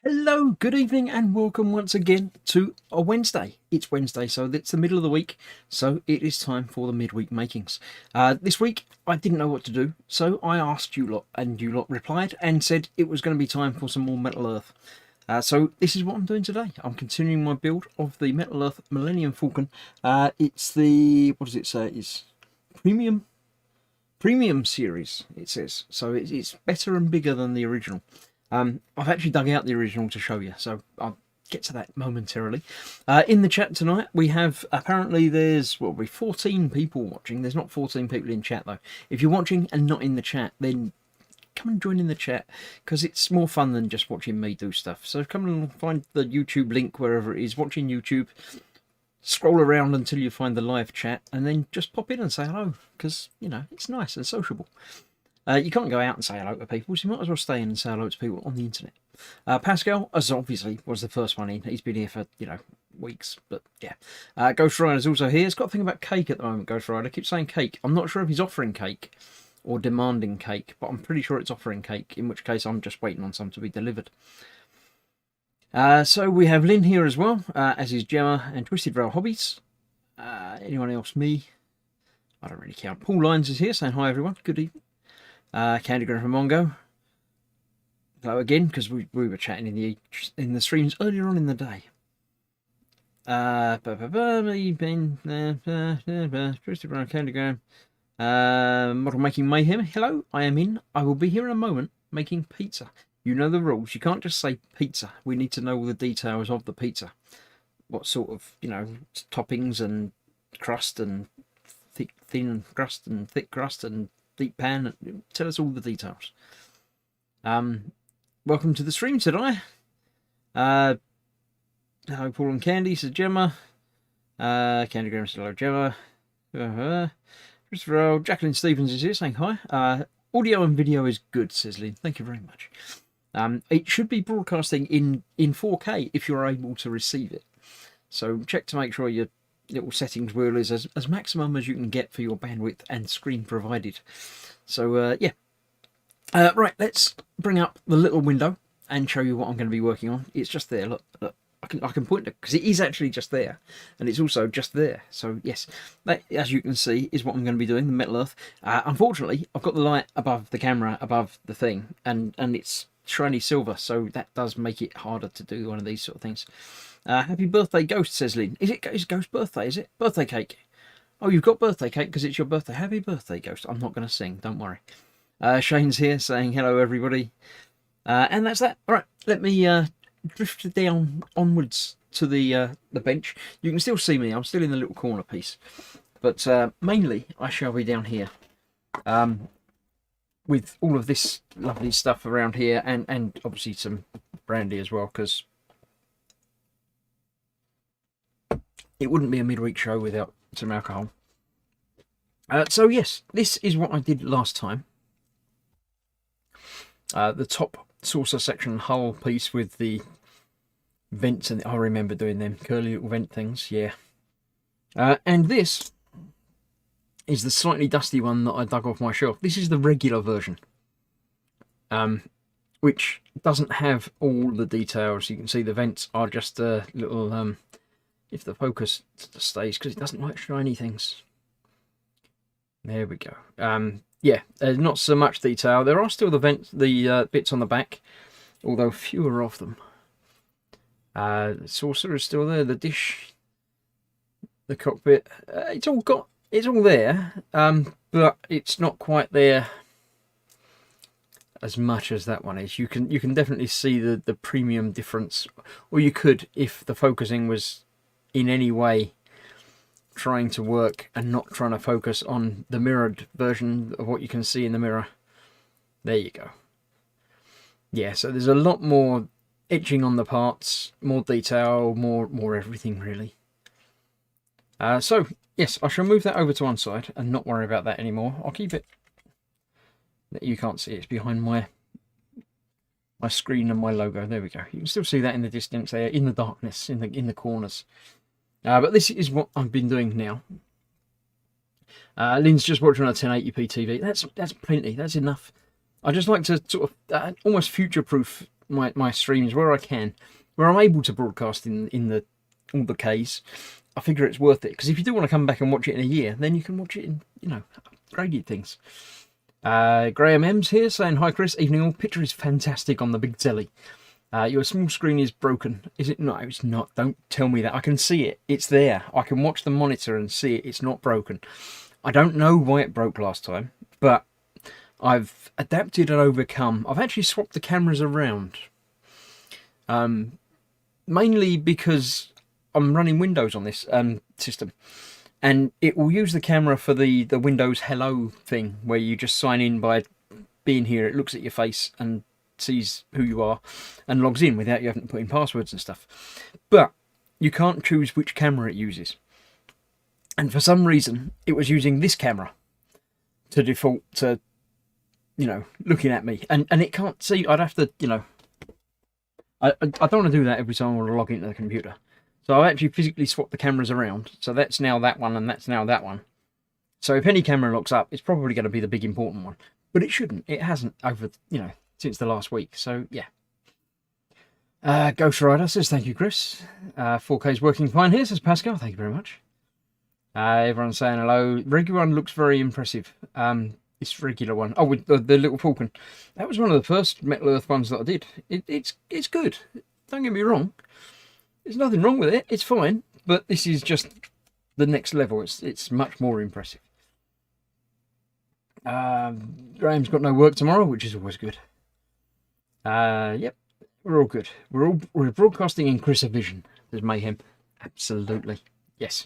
Hello, good evening, and welcome once again to a Wednesday. It's Wednesday, so it's the middle of the week, so it is time for the midweek makings. This week, I didn't know what to do, so I asked you lot, and you lot replied and said it was going to be time for some more Metal Earth. So this is what I'm doing today. I'm continuing my build of the Metal Earth Millennium Falcon. It's the, what does it say? It's premium series, it says. So it's better and bigger than the original. I've actually dug out the original to show you, so I'll get to that momentarily. In the chat tonight, we have, apparently there's, what will be 14 people watching. There's not 14 people in chat, though. If you're watching and not in the chat, then come and join in the chat, because it's more fun than just watching me do stuff. So come and find the YouTube link wherever it is, watching YouTube. Scroll around until you find the live chat, and then just pop in and say hello, because, you know, it's nice and sociable. You can't go out and say hello to people, so you might as well stay in and say hello to people on the internet. Pascal, as obviously, was the first one in. He's been here for, you know, weeks, but yeah. Ghost Rider's also here. He's got a thing about cake at the moment, Ghost Rider. Keeps saying cake. I'm not sure if he's offering cake or demanding cake, but I'm pretty sure it's offering cake, in which case I'm just waiting on some to be delivered. So we have Lynn here as well, as is Gemma and Twisted Rail Hobbies. Anyone else? Me? I don't really count. Paul Lyons is here saying hi everyone. Good evening. Candygram from Mongo. Hello again, because we were chatting in the streams earlier on in the day. Twisted Brown Candygram. Model Making Mayhem. Hello, I am in. I will be here in a moment making pizza. You know the rules. You can't just say pizza. We need to know all the details of the pizza. What sort of, you know, toppings and crust and thin crust and thick crust and deep pan. Tell us all the details. Welcome to the stream, said I. Hello, Paul and Candy, said Gemma. Candygram said hello, Gemma. Christopher, Jacqueline Stevens is here saying hi. Audio and video is good, says Lynn. Thank you very much. It should be broadcasting in 4K if you're able to receive it. So check to make sure your little settings wheel is as maximum as you can get for your bandwidth and screen provided. So yeah. Right, let's bring up the little window and show you what I'm going to be working on. It's just there. Look. I can point it because it is actually just there, and it's also just there. So yes, that, as you can see, is what I'm going to be doing, the Metal Earth. Unfortunately, I've got the light above the camera, above the thing, and it's shiny silver, so that does make it harder to do one of these sort of things. Happy birthday, Ghost, says Lynn. It's Ghost's birthday, is it? Birthday cake. Oh, you've got birthday cake because it's your birthday. Happy birthday, Ghost. I'm not going to sing, don't worry. Shane's here saying hello, everybody. And that's that. All right, let me drift down onwards to the bench. You can still see me. I'm still in the little corner piece. But mainly, I shall be down here. With all of this lovely stuff around here. And obviously some brandy as well, because it wouldn't be a midweek show without some alcohol. So yes, this is what I did last time. The top saucer section hull piece with the vents, and I remember doing them curly little vent things, yeah. And this is the slightly dusty one that I dug off my shelf. This is the regular version, which doesn't have all the details. You can see the vents are just a little, if the focus stays, because it doesn't like shiny things. There we go. Yeah, not so much detail. There are still the bits on the back, although fewer of them. The saucer is still there. The dish, the cockpit. It's all there, but it's not quite there as much as that one is. You can definitely see the premium difference, or you could if the focusing was in any way trying to work and not trying to focus on the mirrored version of what you can see in the mirror. There you go. Yeah, so there's a lot more etching on the parts, more detail, more everything really. So yes, I shall move that over to one side and not worry about that anymore. I'll keep it. You can't see it's behind my screen and my logo. There we go. You can still see that in the distance there, in the darkness, in the corners. But this is what I've been doing now. Lynn's just watching on a 1080p TV. That's plenty. That's enough. I just like to sort of almost future-proof my streams where I can, where I'm able to broadcast in all the Ks. I figure it's worth it, because if you do want to come back and watch it in a year, then you can watch it in, you know, upgraded things. Graham M's here saying, hi Chris, evening all. Picture is fantastic on the big telly. Your small screen is broken. Is it? No, it's not. Don't tell me that. I can see it. It's there. I can watch the monitor and see it. It's not broken. I don't know why it broke last time, but I've adapted and overcome. I've actually swapped the cameras around. Mainly because I'm running Windows on this system. And it will use the camera for the Windows Hello thing, where you just sign in by being here. It looks at your face and sees who you are and logs in without you having to put in passwords and stuff. But you can't choose which camera it uses. And for some reason, it was using this camera to default to, you know, looking at me. And it can't see. I'd have to, you know, I don't want to do that every time I want to log into the computer. So I've actually physically swapped the cameras around. So that's now that one and that's now that one. So if any camera locks up, it's probably going to be the big important one. But it shouldn't. It hasn't over, you know, since the last week. So, yeah. Ghost Rider says, thank you, Chris. 4K is working fine here, says Pascal. Thank you very much. Everyone's saying hello. Regular one looks very impressive. This regular one. Oh, with the little Falcon. That was one of the first Metal Earth ones that I did. It's good. Don't get me wrong. There's nothing wrong with it. It's fine. But this is just the next level. It's much more impressive. Graham's got no work tomorrow, which is always good. Yep, we're all good. We're broadcasting in Chris-O-Vision. There's mayhem. Absolutely. Yes.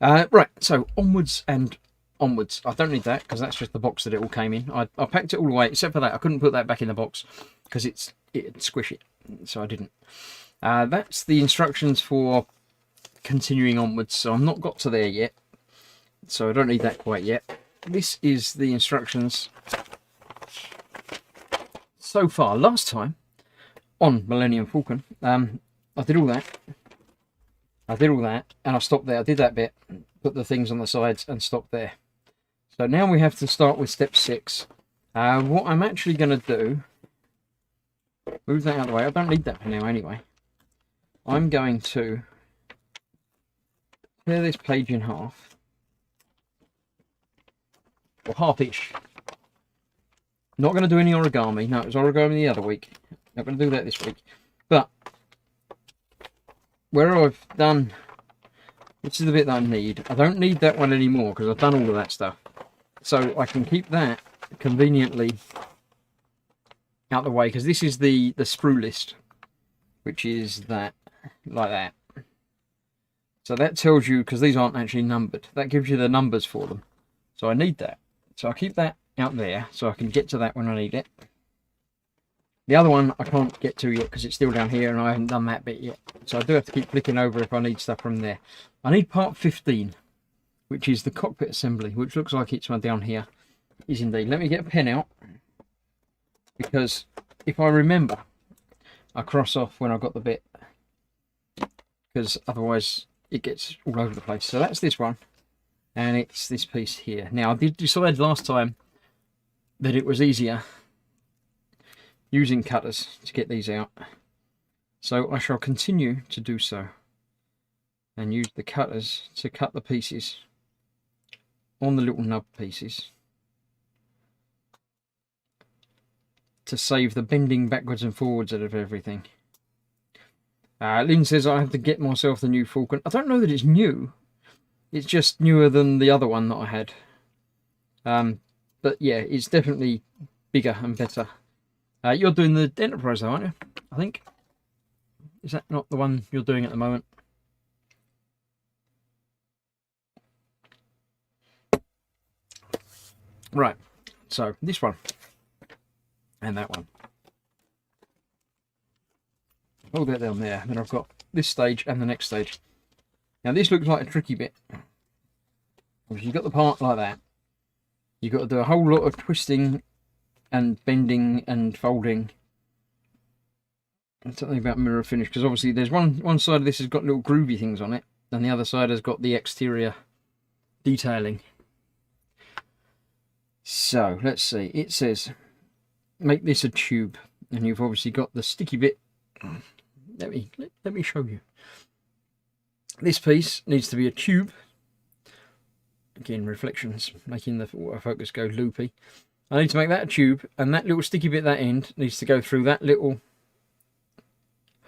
Right, so onwards and onwards. I don't need that because that's just the box that it all came in. I packed it all away, except for that. I couldn't put that back in the box because it'd squish it, so I didn't. That's the instructions for continuing onwards. So I've not got to there yet, so I don't need that quite yet. This is the instructions so far. Last time on Millennium Falcon, I did all that. And I stopped there. I did that bit, put the things on the sides and stopped there. So now we have to start with step 6. What I'm actually going to do, move that out of the way. I don't need that for now anyway. I'm going to tear this page in half. Or half-ish. Not going to do any origami. No, it was origami the other week. Not going to do that this week. But where I've done, this is the bit that I need. I don't need that one anymore because I've done all of that stuff. So I can keep that conveniently out the way, because this is the sprue list, which is that, like that. So that tells you, because these aren't actually numbered, that gives you the numbers for them. So I need that. So I'll keep that out there so I can get to that when I need it. The other one I can't get to yet because it's still down here and I haven't done that bit yet. So I do have to keep flicking over if I need stuff from there. I need part 15, which is the cockpit assembly, which looks like it's one down here. It is indeed. Let me get a pen out, because if I remember, I cross off when I've got the bit, because otherwise it gets all over the place. So that's this one, and it's this piece here. Now I did decide last time that it was easier using cutters to get these out, so I shall continue to do so and use the cutters to cut the pieces on the little nub pieces to save the bending backwards and forwards out of everything. Lynn says I have to get myself the new Falcon. I don't know that it's new, it's just newer than the other one that I had. But yeah, it's definitely bigger and better. You're doing the Enterprise though, aren't you? I think. Is that not the one you're doing at the moment? Right, so this one and that one. Hold that down there. Then I've got this stage and the next stage. Now this looks like a tricky bit. You've got the part like that. You've got to do a whole lot of twisting and bending and folding. And something about mirror finish, because obviously there's one side of this has got little groovy things on it, and the other side has got the exterior detailing. So let's see. It says make this a tube. And you've obviously got the sticky bit. Let me show you. This piece needs to be a tube. Again, reflections making the autofocus go loopy. I need to make that a tube, and that little sticky bit at that end needs to go through that little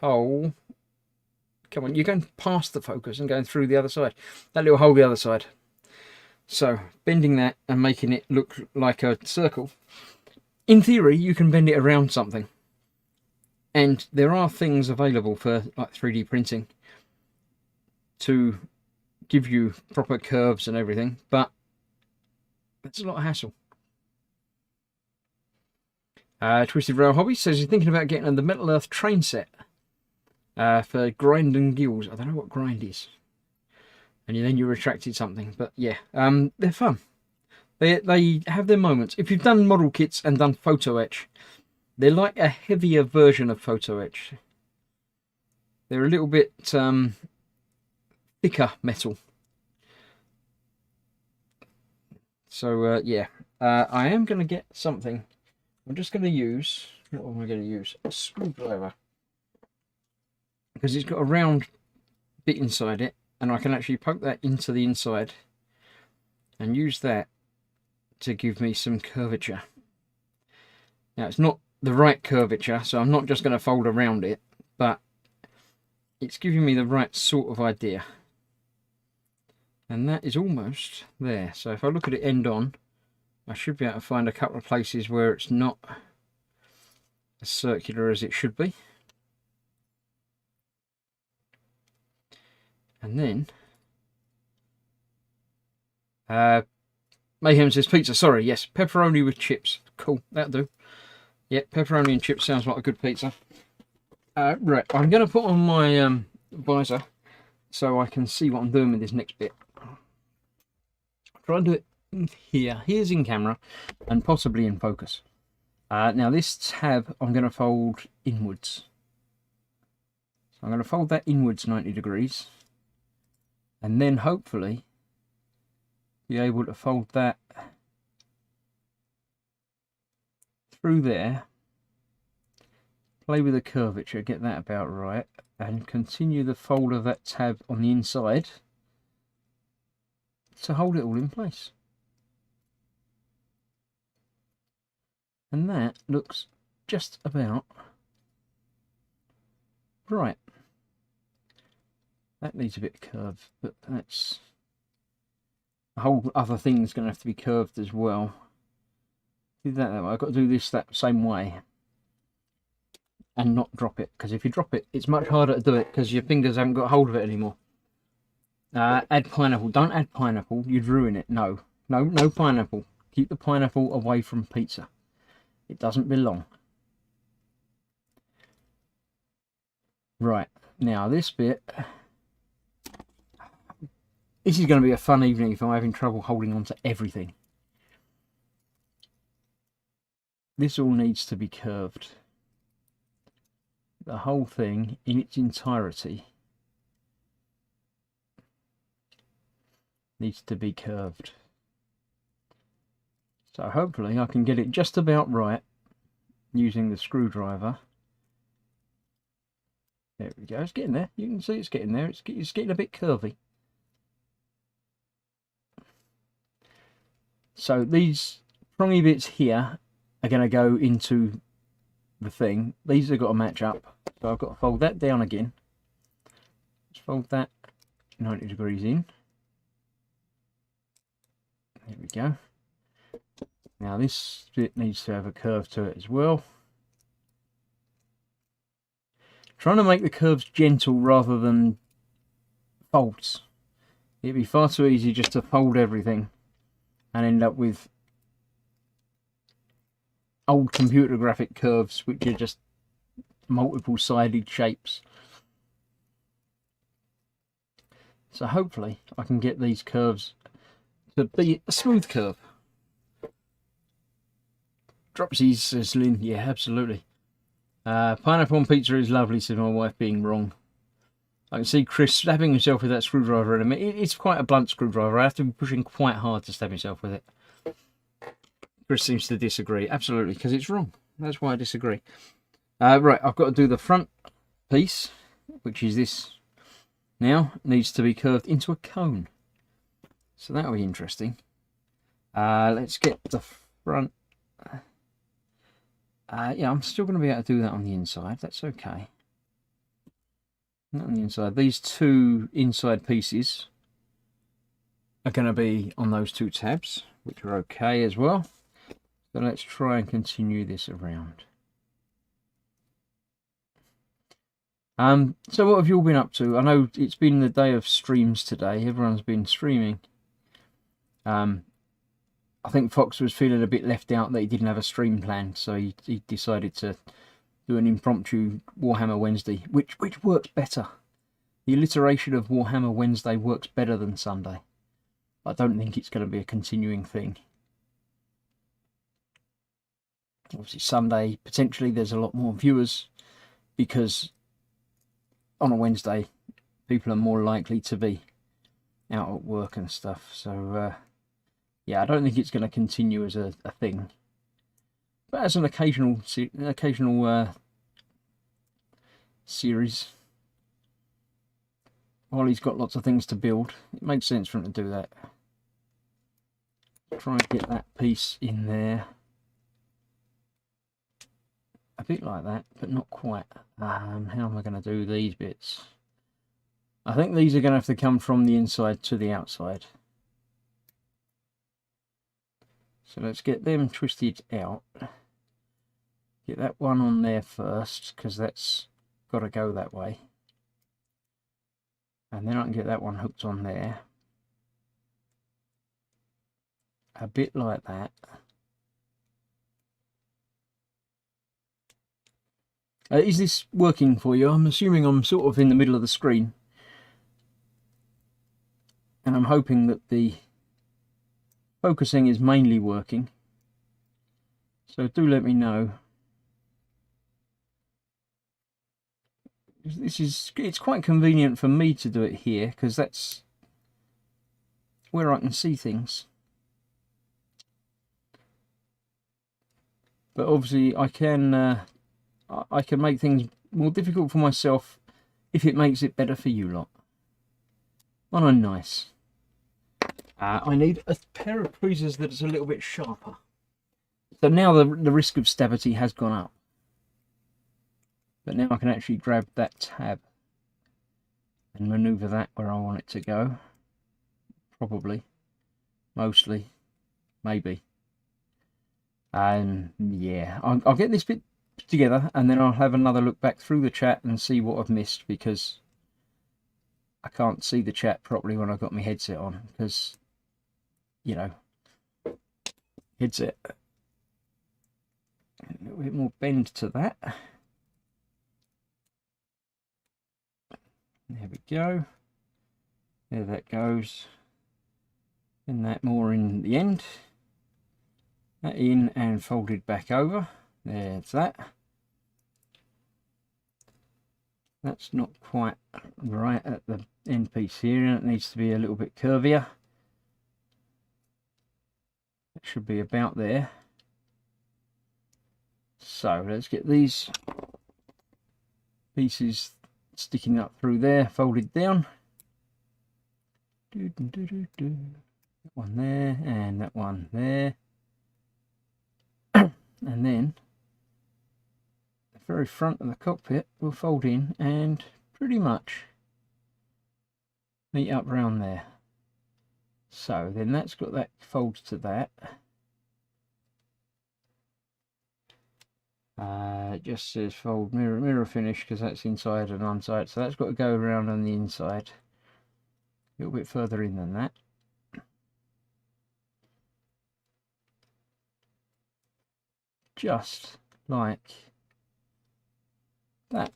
hole. Come on, you're going past the focus and going through the other side. That little hole the other side. So, bending that and making it look like a circle. In theory, you can bend it around something. And there are things available for like 3D printing to give you proper curves and everything, but it's a lot of hassle. Twisted Rail Hobby says he's thinking about getting the Metal Earth train set for grind and gills. I don't know what grind is. And then you retracted something, but yeah, they're fun. They have their moments. If you've done model kits and done photo etch, they're like a heavier version of photo etch. They're a little bit thicker metal. So yeah, I am going to get something. I'm just going to use, what am I going to use? A screwdriver. Because it's got a round bit inside it, and I can actually poke that into the inside and use that to give me some curvature. Now it's not the right curvature, so I'm not just going to fold around it, but it's giving me the right sort of idea. And that is almost there. So if I look at it end on, I should be able to find a couple of places where it's not as circular as it should be. And then Mayhem says pizza. Sorry, yes, pepperoni with chips. Cool, that'll do. Yep, pepperoni and chips sounds like a good pizza. Right, I'm going to put on my visor so I can see what I'm doing with this next bit. I'll try and do it here. Here's in camera and possibly in focus. Now this tab I'm going to fold inwards. So I'm going to fold that inwards 90 degrees. And then hopefully be able to fold that through there, play with the curvature, get that about right, and continue the fold of that tab on the inside to hold it all in place. And that looks just about right. That needs a bit of curve, but that's a whole other thing's going to have to be curved as well. Do that way. I've got to do this that same way and not drop it, because if you drop it, it's much harder to do it because your fingers haven't got hold of it anymore. Add pineapple. Don't add pineapple. You'd ruin it. No, no, no pineapple. Keep the pineapple away from pizza. It doesn't belong. Right, now this bit. This is going to be a fun evening if I'm having trouble holding on to everything. This all needs to be curved. The whole thing in its entirety needs to be curved. So hopefully I can get it just about right using the screwdriver. There we go, it's getting there. You can see it's getting there. It's getting a bit curvy. So these prongy bits here are going to go into the thing. These have got to match up. So I've got to fold that down again. Let's fold that 90 degrees in. There we go. Now this bit needs to have a curve to it as well. Trying to make the curves gentle rather than folds. It'd be far too easy just to fold everything and end up with old computer graphic curves which are just multiple sided shapes. So hopefully I can get these curves to be a smooth curve. Dropsies, says Lynn. Yeah, absolutely. Pineapple on pizza is lovely, says my wife, being wrong. I can see Chris stabbing himself with that screwdriver in a minute. It's quite a blunt screwdriver. I have to be pushing quite hard to stab myself with it. Chris seems to disagree. Absolutely, because it's wrong. That's why I disagree. Right, I've got to do the front piece, which is this now. It needs to be curved into a cone. So that'll be interesting. Let's get the front. Yeah, I'm still going to be able to do that on the inside. That's okay. Not on the inside. These two inside pieces are going to be on those two tabs, which are okay as well. So let's try and continue this around. So what have you all been up to? I know it's been the day of streams today. Everyone's been streaming. I think Fox was feeling a bit left out that he didn't have a stream planned, so he decided to do an impromptu Warhammer Wednesday, which works better. The alliteration of Warhammer Wednesday works better than Sunday. I don't think it's going to be a continuing thing. Obviously Sunday, potentially there's a lot more viewers, because on a Wednesday people are more likely to be out at work and stuff. So yeah, I don't think it's going to continue as a thing, but as an occasional series, while he's got lots of things to build, it makes sense for him to do that. Try and get that piece in there a bit like that, but not quite. How am I going to do these bits? I think these are going to have to come from the inside to the outside. So let's get them twisted out. Get that one on there first, because that's got to go that way. And then I can get that one hooked on there. A bit like that. Is this working for you? I'm assuming I'm sort of in the middle of the screen. And I'm hoping that the focusing is mainly working. So do let me know. It's quite convenient for me to do it here, because that's where I can see things. But obviously I can make things more difficult for myself if it makes it better for you lot. Oh no, nice. I need a pair of tweezers that's a little bit sharper. So now the risk of stability has gone up. But now I can actually grab that tab and maneuver that where I want it to go. Probably. Mostly. Maybe. Yeah, I'll get this bit together, and then I'll have another look back through the chat and see what I've missed, because I can't see the chat properly when I've got my headset on, because, you know, headset. A little bit more bend to that. There we go. There that goes. And that more in the end. That in and folded back over. There's that. That's not quite right at the end piece here. It needs to be a little bit curvier. It should be about there. So let's get these pieces sticking up through there, folded down. That one there, and that one there. And then the very front of the cockpit will fold in and pretty much meet up around there. So then that's got that folds to that. It just says fold mirror finish, because that's inside and onside, so that's got to go around on the inside a little bit further in than that. Just like that.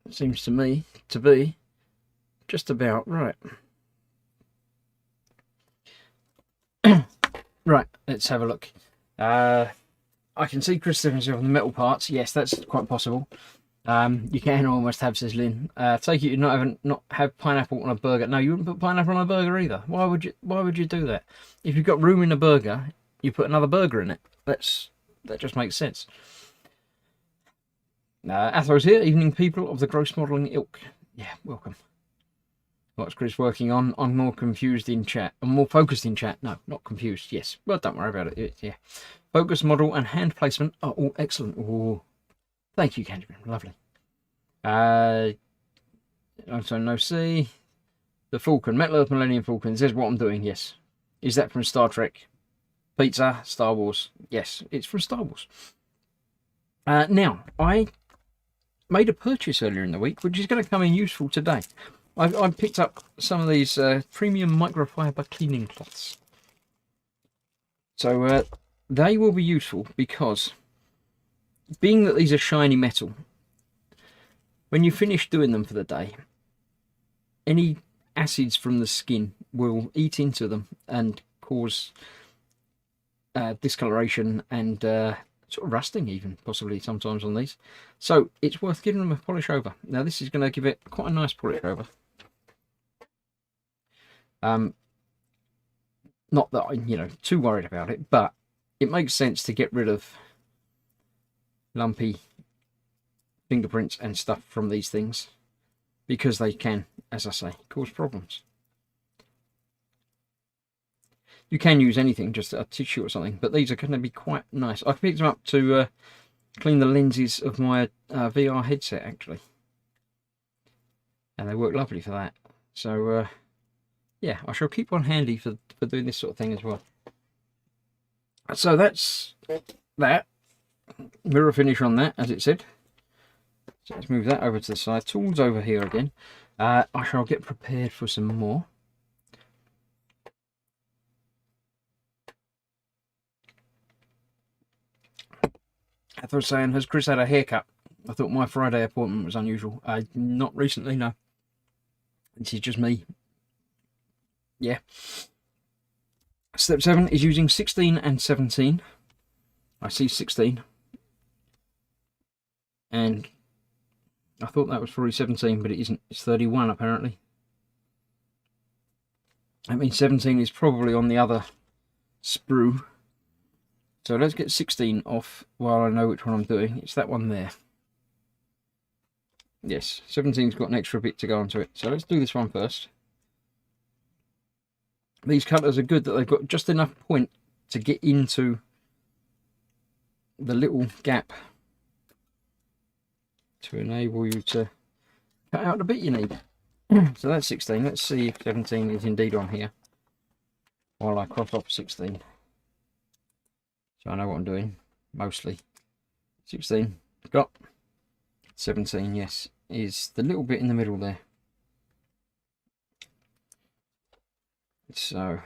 It seems to me to be just about right. Right, let's have a look. I can see Chris himself on the metal parts. Yes, that's quite possible. You can almost have, says Lynn. Take it you not have pineapple on a burger. No, you wouldn't put pineapple on a burger either. Why would you do that? If you've got room in a burger, you put another burger in it. That just makes sense. Athos here, evening people of the gross modelling ilk. Yeah, welcome. What's Chris working on? I'm more confused in chat. I'm more focused in chat. No, not confused. Yes, well, don't worry about it. Yeah, focus model and hand placement are all excellent. Oh, thank you, Candyman. Lovely. So no C. The Falcon, Metal Earth Millennium Falcon. It says what I'm doing. Yes. Is that from Star Trek? Pizza, Star Wars. Yes, it's from Star Wars. Now, I made a purchase earlier in the week, which is going to come in useful today. I picked up some of these premium microfiber cleaning cloths. So they will be useful because, being that these are shiny metal, when you finish doing them for the day, any acids from the skin will eat into them and cause discoloration and sort of rusting, even possibly sometimes on these. So it's worth giving them a polish over. Now this is going to give it quite a nice polish over. Not that I'm too worried about it, but it makes sense to get rid of lumpy fingerprints and stuff from these things, because they can, as I say, cause problems. You can use anything, just a tissue or something, but these are going to be quite nice. I picked them up to clean the lenses of my VR headset, actually, and they work lovely for that. So yeah, I shall keep one handy for doing this sort of thing as well. So that's that. Mirror finish on that, as it said. So let's move that over to the side. Tools over here again. I shall get prepared for some more. I thought saying, has Chris had a haircut? I thought my Friday appointment was unusual. Not recently, no. This is just me. Yeah. Step 7 is using 16 and 17. I see 16. And I thought that was probably 17, but it isn't. It's 31 apparently. That means 17 is probably on the other sprue. So let's get 16 off while I know which one I'm doing. It's that one there. Yes, 17's got an extra bit to go onto it. So let's do this one first. These cutters are good that they've got just enough point to get into the little gap to enable you to cut out the bit you need. So that's 16. Let's see if 17 is indeed on here while I cross off 16. So I know what I'm doing, mostly. 16, got. 17, yes, is the little bit in the middle there. So,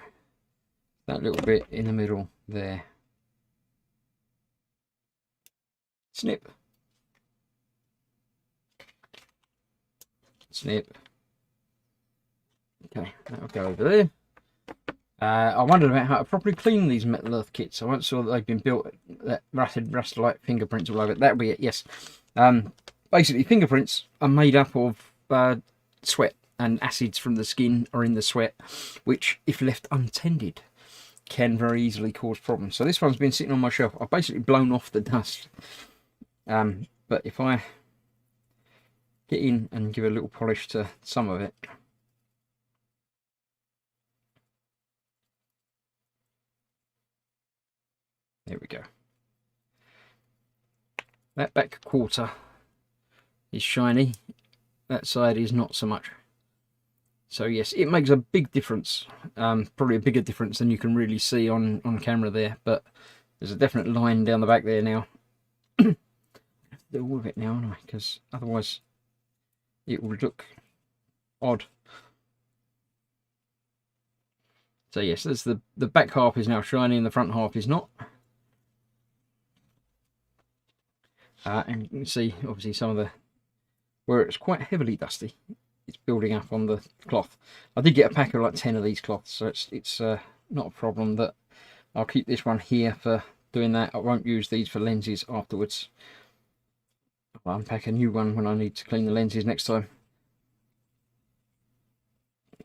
that little bit in the middle there. Snip. Snip. Okay, that'll go over there. I wondered about how to properly clean these Metal Earth kits. I once saw that they've been built that rust-like fingerprints all over it. That would be it, yes. Basically, fingerprints are made up of sweat, and acids from the skin are in the sweat, which, if left untended, can very easily cause problems. So this one's been sitting on my shelf. I've basically blown off the dust. But if I get in and give a little polish to some of it, there we go. That back quarter is shiny. That side is not so much. So yes, it makes a big difference. Probably a bigger difference than you can really see on camera there. But there's a definite line down the back there now. I have to do all of it now, aren't I? Because otherwise it will look odd. So yes, there's the back half is now shiny and the front half is not. And you can see obviously some of the where it's quite heavily dusty, it's building up on the cloth. I did get a pack of like 10 of these cloths, so it's not a problem. That I'll keep this one here for doing that. I won't use these for lenses afterwards. I'll unpack a new one when I need to clean the lenses next time.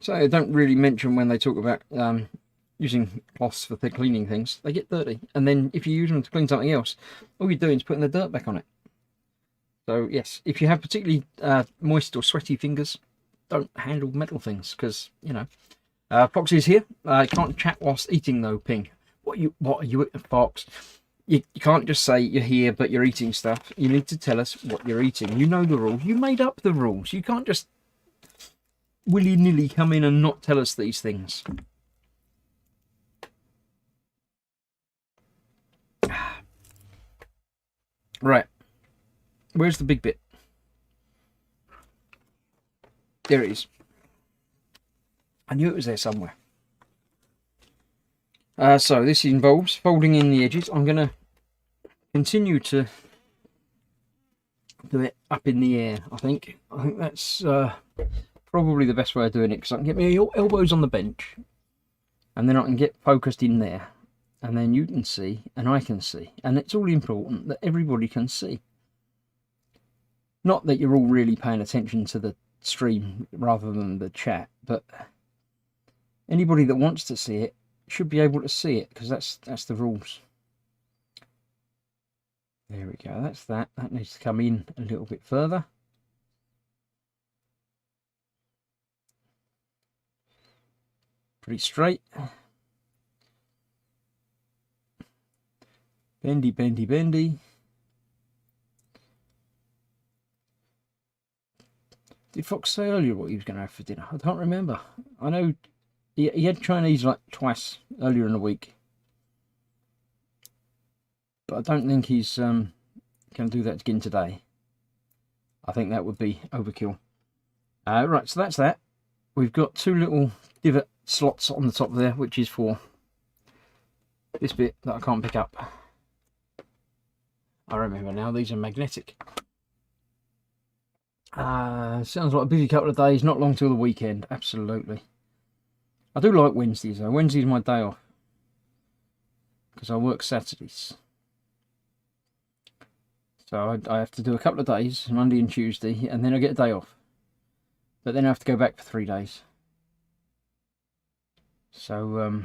So I don't really mention when they talk about using cloths for cleaning things. They get dirty, and then if you use them to clean something else, all you're doing is putting the dirt back on it. So yes, if you have particularly moist or sweaty fingers, don't handle metal things, because, you know. Foxy's here. I can't chat whilst eating though, Ping. What are you, Fox? You can't just say you're here but you're eating stuff. You need to tell us what you're eating. You know the rules. You made up the rules. You can't just willy-nilly come in and not tell us these things. Right. Where's the big bit? There it is. I knew it was there somewhere. So this involves folding in the edges. I'm going to continue to do it up in the air, I think. I think that's probably the best way of doing it, because I can get my elbows on the bench and then I can get focused in there, and then you can see and I can see, and it's all important that everybody can see. Not that you're all really paying attention to the stream rather than the chat, but anybody that wants to see it should be able to see it, because that's the rules. There we go. That's that. That needs to come in a little bit further. Pretty straight. Bendy, bendy, bendy. Did Fox say earlier what he was going to have for dinner? I can't remember. I know he had Chinese like twice earlier in the week, but I don't think he's going to do that again today. I think that would be overkill. Right, so that's that. We've got two little divot slots on the top there, which is for this bit that I can't pick up. I remember now, these are magnetic. Sounds like a busy couple of days, not long till the weekend, absolutely. I do like Wednesdays though. Wednesday's my day off, because I work Saturdays. So I have to do a couple of days, Monday and Tuesday, and then I get a day off. But then I have to go back for 3 days. So,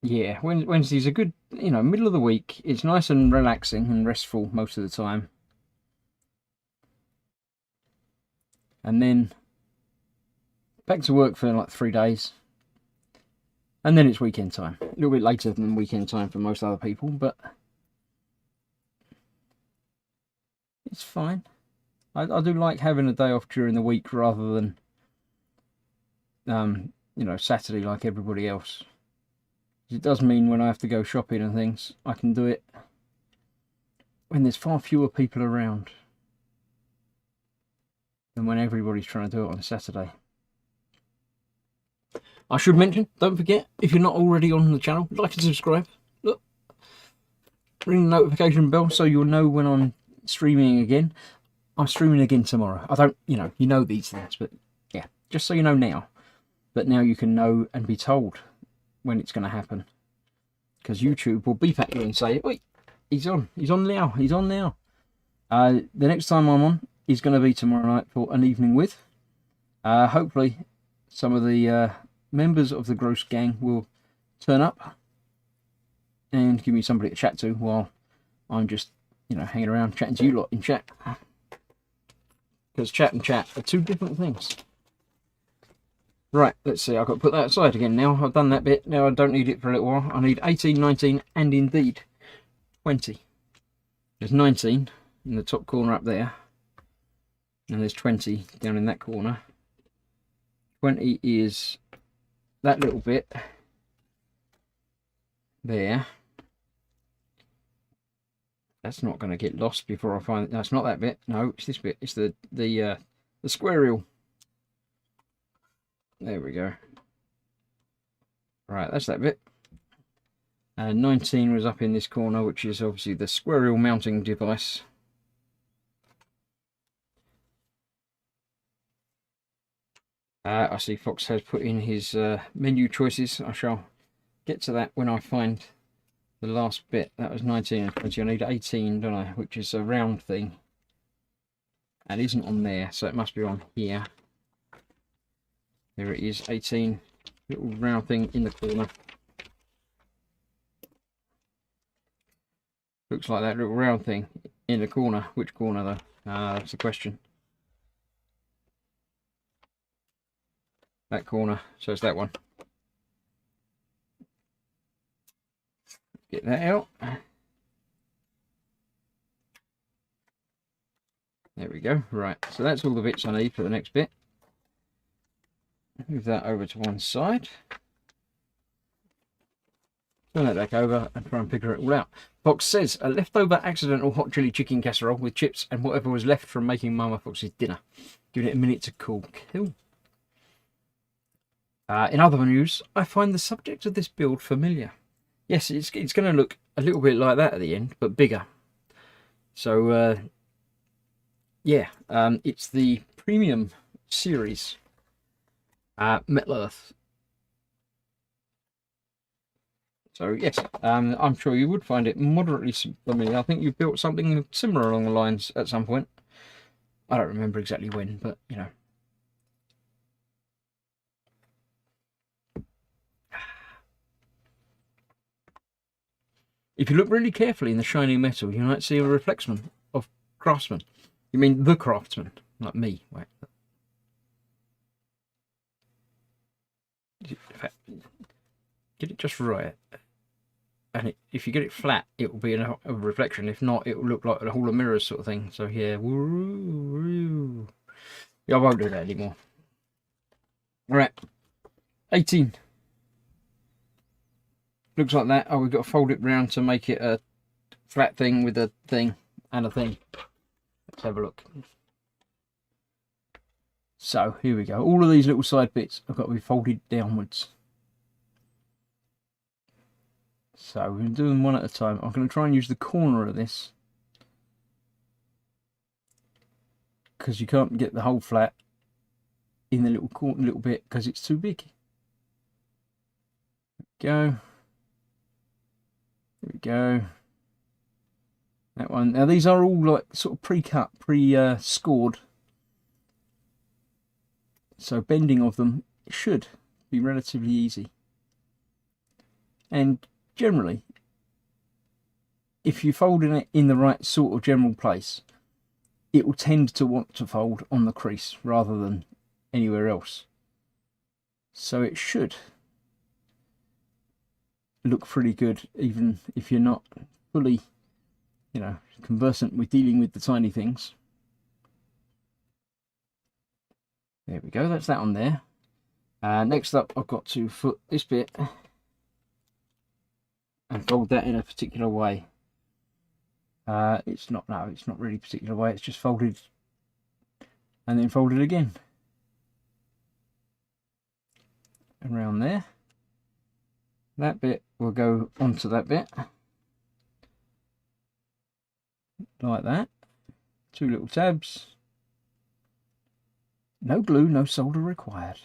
yeah, Wednesday's a good, you know, middle of the week. It's nice and relaxing and restful most of the time. And then back to work for like 3 days. And then it's weekend time. A little bit later than weekend time for most other people, but it's fine. I do like having a day off during the week rather than, you know, Saturday like everybody else. It does mean when I have to go shopping and things, I can do it when there's far fewer people around than when everybody's trying to do it on a Saturday. I should mention, don't forget, if you're not already on the channel, like and subscribe. Look, ring the notification bell so you'll know when I'm streaming again. I'm streaming again tomorrow. I don't, you know these things, but yeah, just so you know now. But now you can know and be told when it's going to happen, because YouTube will beep at you and say, "Wait, he's on now, he's on now." The next time I'm on is going to be tomorrow night for an evening with. Hopefully, some of the members of the Gross Gang will turn up and give me somebody to chat to while I'm just, you know, hanging around chatting to you lot in chat. Because chat and chat are two different things. Right, let's see, I've got to put that aside again now. I've done that bit, now I don't need it for a little while. I need 18, 19 and indeed 20. There's 19 in the top corner up there. And there's 20 down in that corner. 20 is that little bit there. That's not going to get lost before I find it. No, it's not that bit. No, it's this bit. It's the square reel. There we go. Right, that's that bit. And 19 was up in this corner, which is obviously the square reel mounting device. I see Fox has put in his menu choices. I shall get to that when I find the last bit. That was 19 and 20. I need 18, don't I? Which is a round thing. And it isn't on there, so it must be on here. There it is, 18. Little round thing in the corner. Looks like that little round thing in the corner. Which corner though? That's the question. That corner, so it's that one. Get that out. There we go. Right, so that's all the bits I need for the next bit. Move that over to one side. Turn that back over and try and figure it all out. Fox says, a leftover accidental hot chili chicken casserole with chips and whatever was left from making Mama Fox's dinner. Give it a minute to cool. Cool. In other news, I find the subject of this build familiar. Yes, it's going to look a little bit like that at the end, but bigger. So, yeah, it's the premium series, Metal Earth. So yes, I'm sure you would find it moderately familiar. I think you built something similar along the lines at some point. I don't remember exactly when, but you know. If you look really carefully in the shiny metal, you might see a reflection of Craftsman. You mean the Craftsman, like me. Wait. Get it just right. And if you get it flat, it will be a reflection. If not, it will look like a hall of mirrors sort of thing. So yeah, yeah, I won't do that anymore. All right, 18. Looks like that. Oh, we've got to fold it round to make it a flat thing with a thing and a thing. Let's have a look. So here we go. All of these little side bits have got to be folded downwards. So we're going to do them one at a time. I'm going to try and use the corner of this, because you can't get the whole flat in the little bit because it's too big. There we go. There we go. That one. Now these are all like sort of pre-cut, pre-scored. So bending of them should be relatively easy. And generally, if you fold it in the right sort of general place, it will tend to want to fold on the crease rather than anywhere else. So it should look pretty good, even if you're not fully, you know, conversant with dealing with the tiny things. There we go, that's that on there. Next up, I've got to foot this bit and fold that in a particular way. It's not really a particular way, it's just folded and then folded again. Around there. That bit will go onto that bit. Like that. Two little tabs. No glue, no solder required.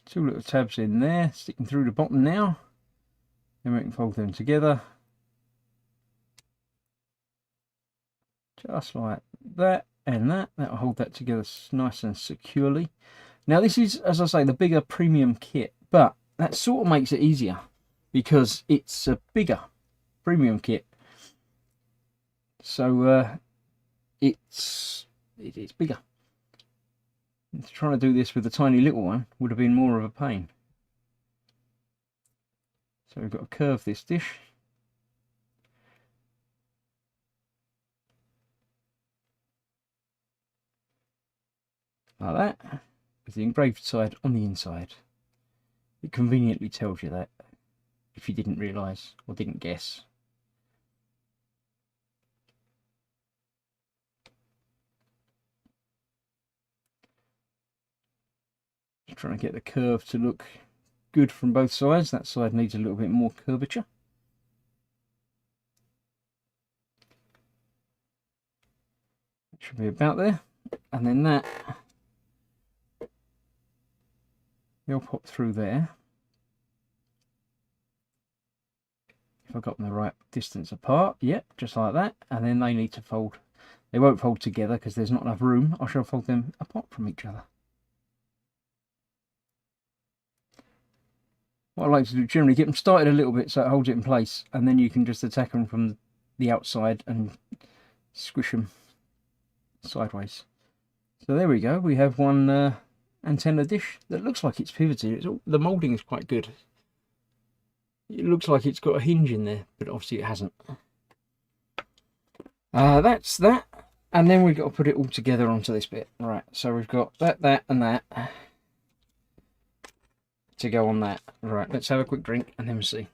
Two little tabs in there, sticking through the bottom now. Then we can fold them together. Just like that and that. That'll hold that together nice and securely. Now this is, as I say, the bigger premium kit, but that sort of makes it easier because it's a bigger premium kit. So it's bigger. Trying to do this with a tiny little one would have been more of a pain. So we've got to curve this dish. Like that, with the engraved side on the inside. It conveniently tells you that, if you didn't realise or didn't guess. Just trying to get the curve to look good from both sides. That side needs a little bit more curvature. It should be about there. And then that, they'll pop through there. If I've got them the right distance apart, yep, just like that. And then they need to fold. They won't fold together because there's not enough room. I shall fold them apart from each other. what I like to do generally, get them started a little bit so it holds it in place, and then you can just attack them from the outside and squish them sideways. So there we go, we have one antenna dish that looks like it's pivoted. The moulding is quite good. It looks like it's got a hinge in there, but obviously it hasn't. That's that, and then we've got to put it all together onto this bit. Right, so we've got that and that to go on that. Right, let's have a quick drink and then we'll see.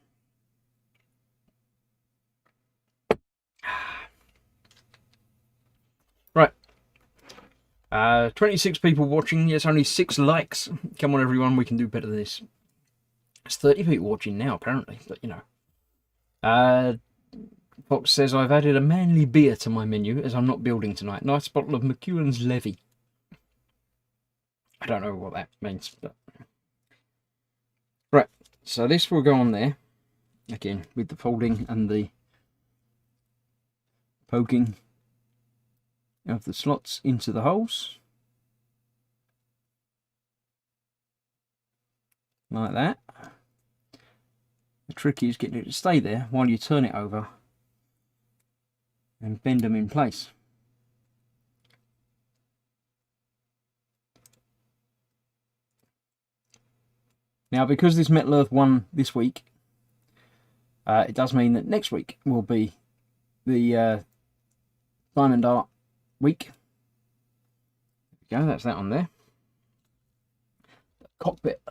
Right, 26 people watching. Yes, only 6 likes. Come on everyone, we can do better than this. It's 30 people watching now apparently, but you know. Fox says, I've added a manly beer to my menu as I'm not building tonight. Nice bottle of McEwen's Levy. I don't know what that means, but... Right, so this will go on there. Again, with the folding and the poking of the slots into the holes. Like that. The trick is getting it to stay there while you turn it over and bend them in place. Now, because this Metal Earth won this week, it does mean that next week will be the Diamond Art week. There we go, that's that on there. The cockpit.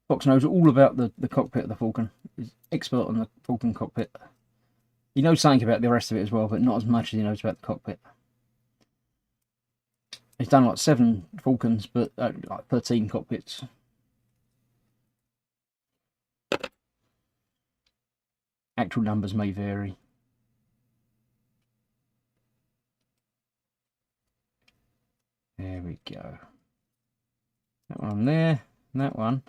Fox knows all about the cockpit of the Falcon. He's expert on the Falcon cockpit. He knows something about the rest of it as well, but not as much as he knows about the cockpit. He's done like 7 Falcons, but like 13 cockpits. Actual numbers may vary. There we go. That one there, and that one.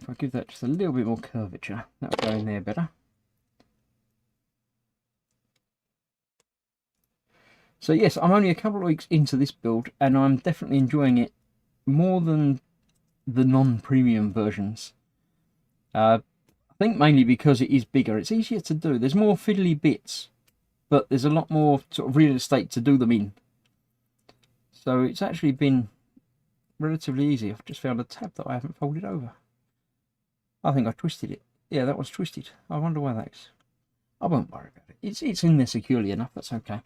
If I give that just a little bit more curvature, that'll go in there better. So yes, I'm only a couple of weeks into this build, and I'm definitely enjoying it more than the non-premium versions. I think mainly because it is bigger. It's easier to do. There's more fiddly bits, but there's a lot more sort of real estate to do them in. So it's actually been relatively easy. I've just found a tab that I haven't folded over. I think I twisted it. Yeah, that was twisted. I wonder why that is. I won't worry about it. It's in there securely enough. That's okay.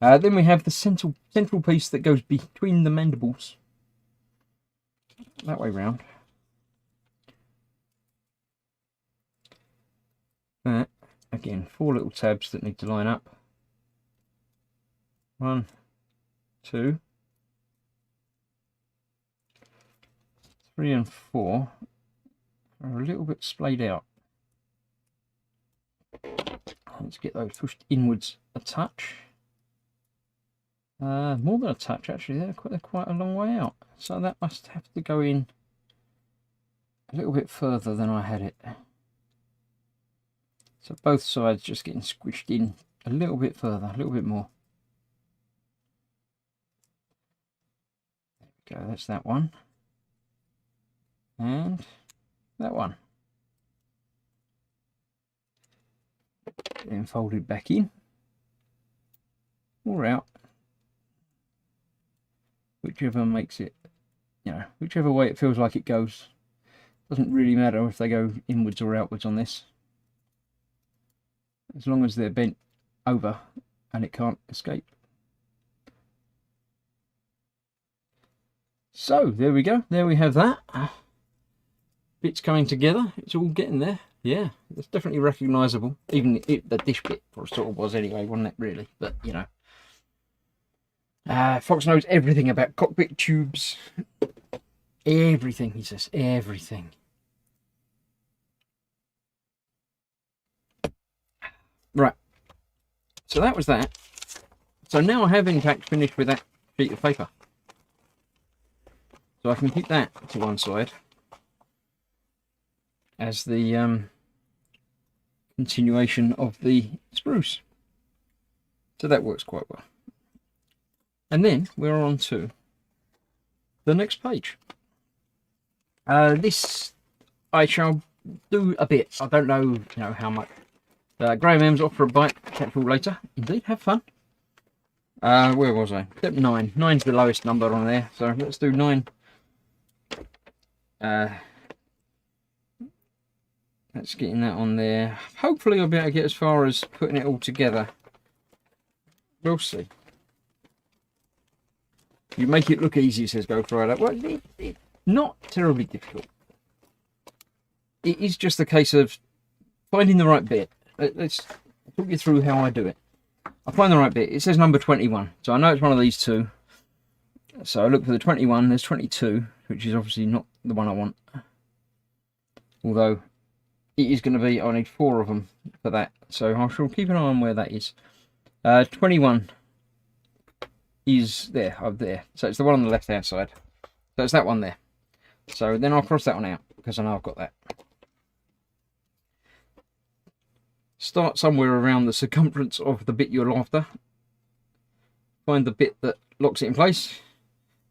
Then we have the central piece that goes between the mandibles. That way round. Again, 4 little tabs that need to line up. 1, 2, 3 and 4 are a little bit splayed out. Let's get those pushed inwards a touch. More than a touch actually, they're quite a long way out. So that must have to go in a little bit further than I had it. So both sides just getting squished in a little bit further, a little bit more. There we go, that's that one. And that one. Then folded back in or out. Whichever makes it, you know, whichever way it feels like it goes. Doesn't really matter if they go inwards or outwards on this. As long as they're bent over and it can't escape. So there we go. There we have that. Bits coming together. It's all getting there. Yeah, it's definitely recognisable. Even the dish bit sort of was anyway, wasn't it really? But you know. Fox knows everything about cockpit tubes. Everything, he says. Everything. Right. So that was that. So now I have in fact finished with that sheet of paper. So I can keep that to one side as the continuation of the spruce. So that works quite well. And then we're on to the next page. This I shall do a bit. I don't know, how much. Graham M's off for a bite. Catch you all later. Indeed, have fun. Where was I? Step 9. 9's the lowest number on there, so let's do 9. Let's get that on there. Hopefully I'll be able to get as far as putting it all together. We'll see. You make it look easy, says Ghost Rider. Well, it's not terribly difficult. It is just a case of finding the right bit. Let's talk you through how I do it. I find the right bit. It says number 21, so I know it's one of these two. So I look for the 21. There's 22, which is obviously not the one I want. Although it is going to be, I need 4 of them for that. So I shall keep an eye on where that is. 21 is there, up there. So it's the one on the left hand side. So it's that one there. So then I'll cross that one out because I know I've got that. Start somewhere around the circumference of the bit you're after. Find the bit that locks it in place.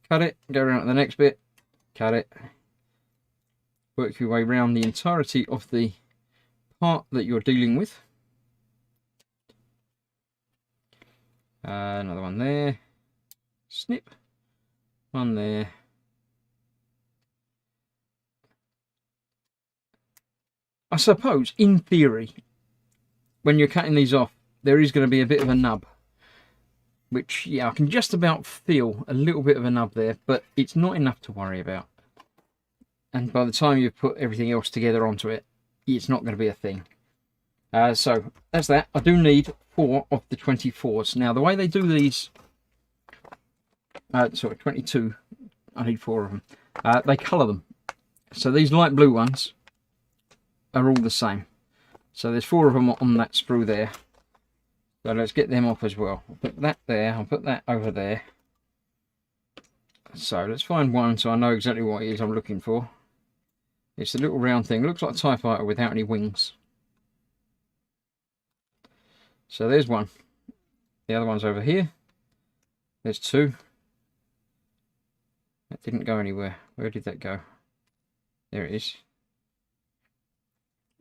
Cut it, go around to the next bit, cut it. Work your way around the entirety of the part that you're dealing with. Another one there. Snip. One there. I suppose, in theory, when you're cutting these off, there is going to be a bit of a nub. Which, yeah, I can just about feel a little bit of a nub there, but it's not enough to worry about. And by the time you've put everything else together onto it, it's not going to be a thing. So, that's that. I do need 4 of the 24s. Now, the way they do these... sorry, 22. I need 4 of them. They colour them. So, these light blue ones are all the same. So, there's 4 of them on that sprue there. So, let's get them off as well. I'll put that there. I'll put that over there. So, let's find one so I know exactly what it is I'm looking for. It's a little round thing. It looks like a TIE fighter without any wings. So there's one. The other one's over here. There's 2. That didn't go anywhere. Where did that go? There it is.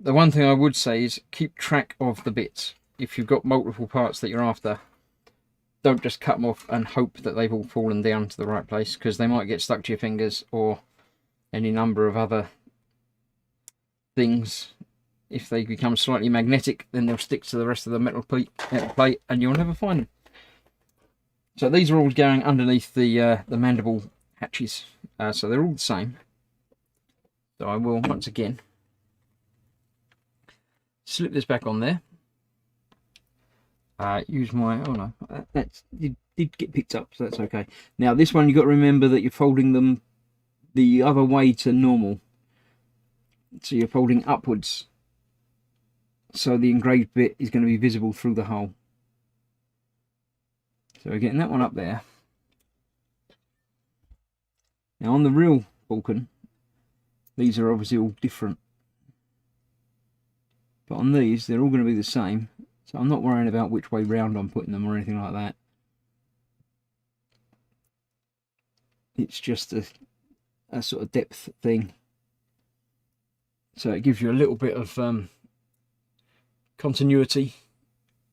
The one thing I would say is keep track of the bits. If you've got multiple parts that you're after, don't just cut them off and hope that they've all fallen down to the right place, because they might get stuck to your fingers or any number of other things. If they become slightly magnetic, then they'll stick to the rest of the metal plate and you'll never find them. So these are all going underneath the mandible hatches, so they're all the same. So I will once again slip this back on there. Use my, oh no, that did get picked up, so that's okay. Now this one, you've got to remember that you're folding them the other way to normal. So you're folding upwards. So the engraved bit is going to be visible through the hole. So we're getting that one up there. Now on the real Falcon, these are obviously all different. But on these, they're all going to be the same. So I'm not worrying about which way round I'm putting them or anything like that. It's just a sort of depth thing. So it gives you a little bit of continuity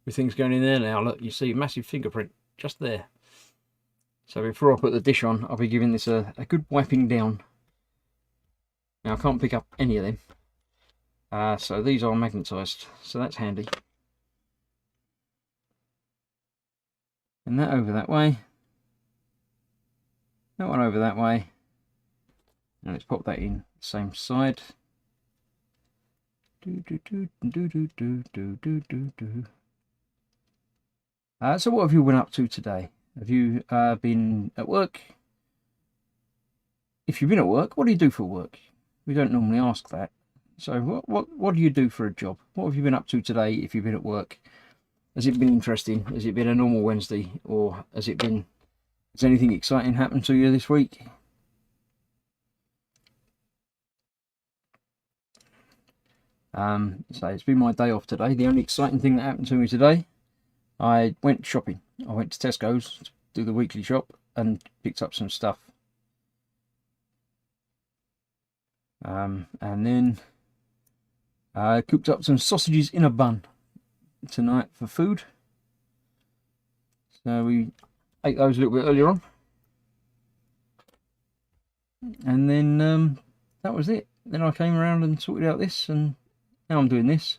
with things going in there. Now look, you see a massive fingerprint just there. So before I put the dish on, I'll be giving this a good wiping down. Now I can't pick up any of them. So these are magnetised, so that's handy. And that over that way. That one over that way. And let's pop that in the same side. So what have you been up to today? Have you been at work? If you've been at work, what do you do for work? We don't normally ask that. So what do you do for a job? What have you been up to today if you've been at work? Has it been interesting? Has it been a normal Wednesday? Or has anything exciting happened to you this week? So it's been my day off today. The only exciting thing that happened to me today, I went shopping. I went to Tesco's to do the weekly shop and picked up some stuff. And then I cooked up some sausages in a bun tonight for food. So we ate those a little bit earlier on. And then that was it. Then I came around and sorted out this, and now I'm doing this.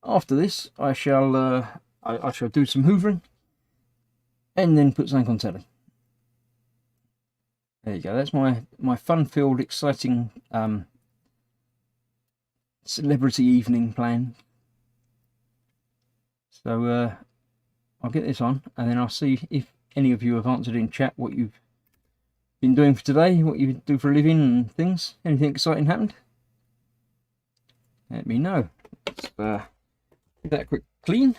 After this, I shall do some hoovering, and then put something on telly. There you go. That's my fun-filled, exciting celebrity evening plan. So I'll get this on, and then I'll see if any of you have answered in chat what you've been doing for today, what you do for a living and things. Anything exciting happened? Let me know. Let's give that a quick clean.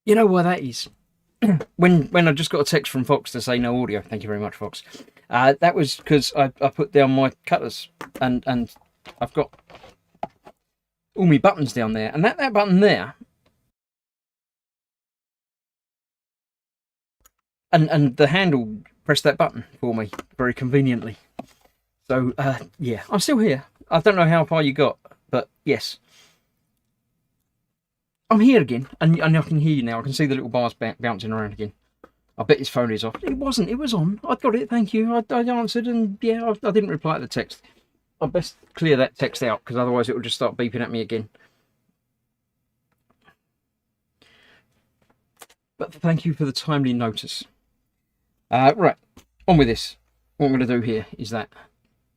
You know why that is? when I just got a text from Fox to say no audio, thank you very much, Fox. That was because I put down my cutters, and I've got all my buttons down there, and that button there, and the handle pressed that button for me very conveniently. So yeah, I'm still here. I don't know how far you got, but yes, I'm here again, and I can hear you now. I can see the little bars bouncing around again. I bet his phone is off. It wasn't. It was on. I got it. Thank you. I answered, and yeah, I didn't reply to the text. I best clear that text out, because otherwise it will just start beeping at me again. But thank you for the timely notice. Right, on with this. What I'm going to do here is that.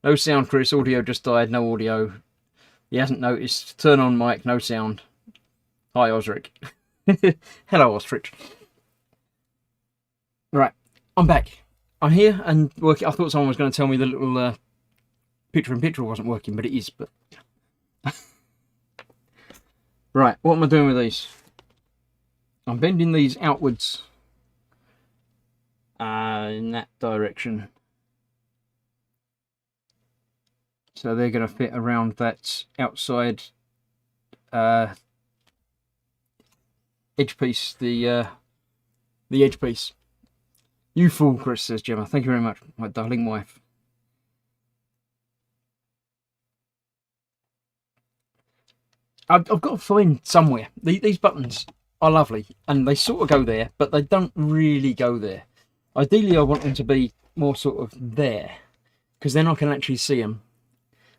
No sound, Chris. Audio just died. No audio. He hasn't noticed. Turn on mic. No sound. Hi, Osric. Hello, Ostrich. Right, I'm back. I'm here and working. I thought someone was going to tell me the little picture-in-picture wasn't working, but it is. But right, what am I doing with these? I'm bending these outwards in that direction. So they're going to fit around that outside edge piece, the edge piece. You fool, Chris, says Gemma. Thank you very much, my darling wife. I've got to find somewhere. These buttons are lovely, and they sort of go there, but they don't really go there. Ideally, I want them to be more sort of there, because then I can actually see them.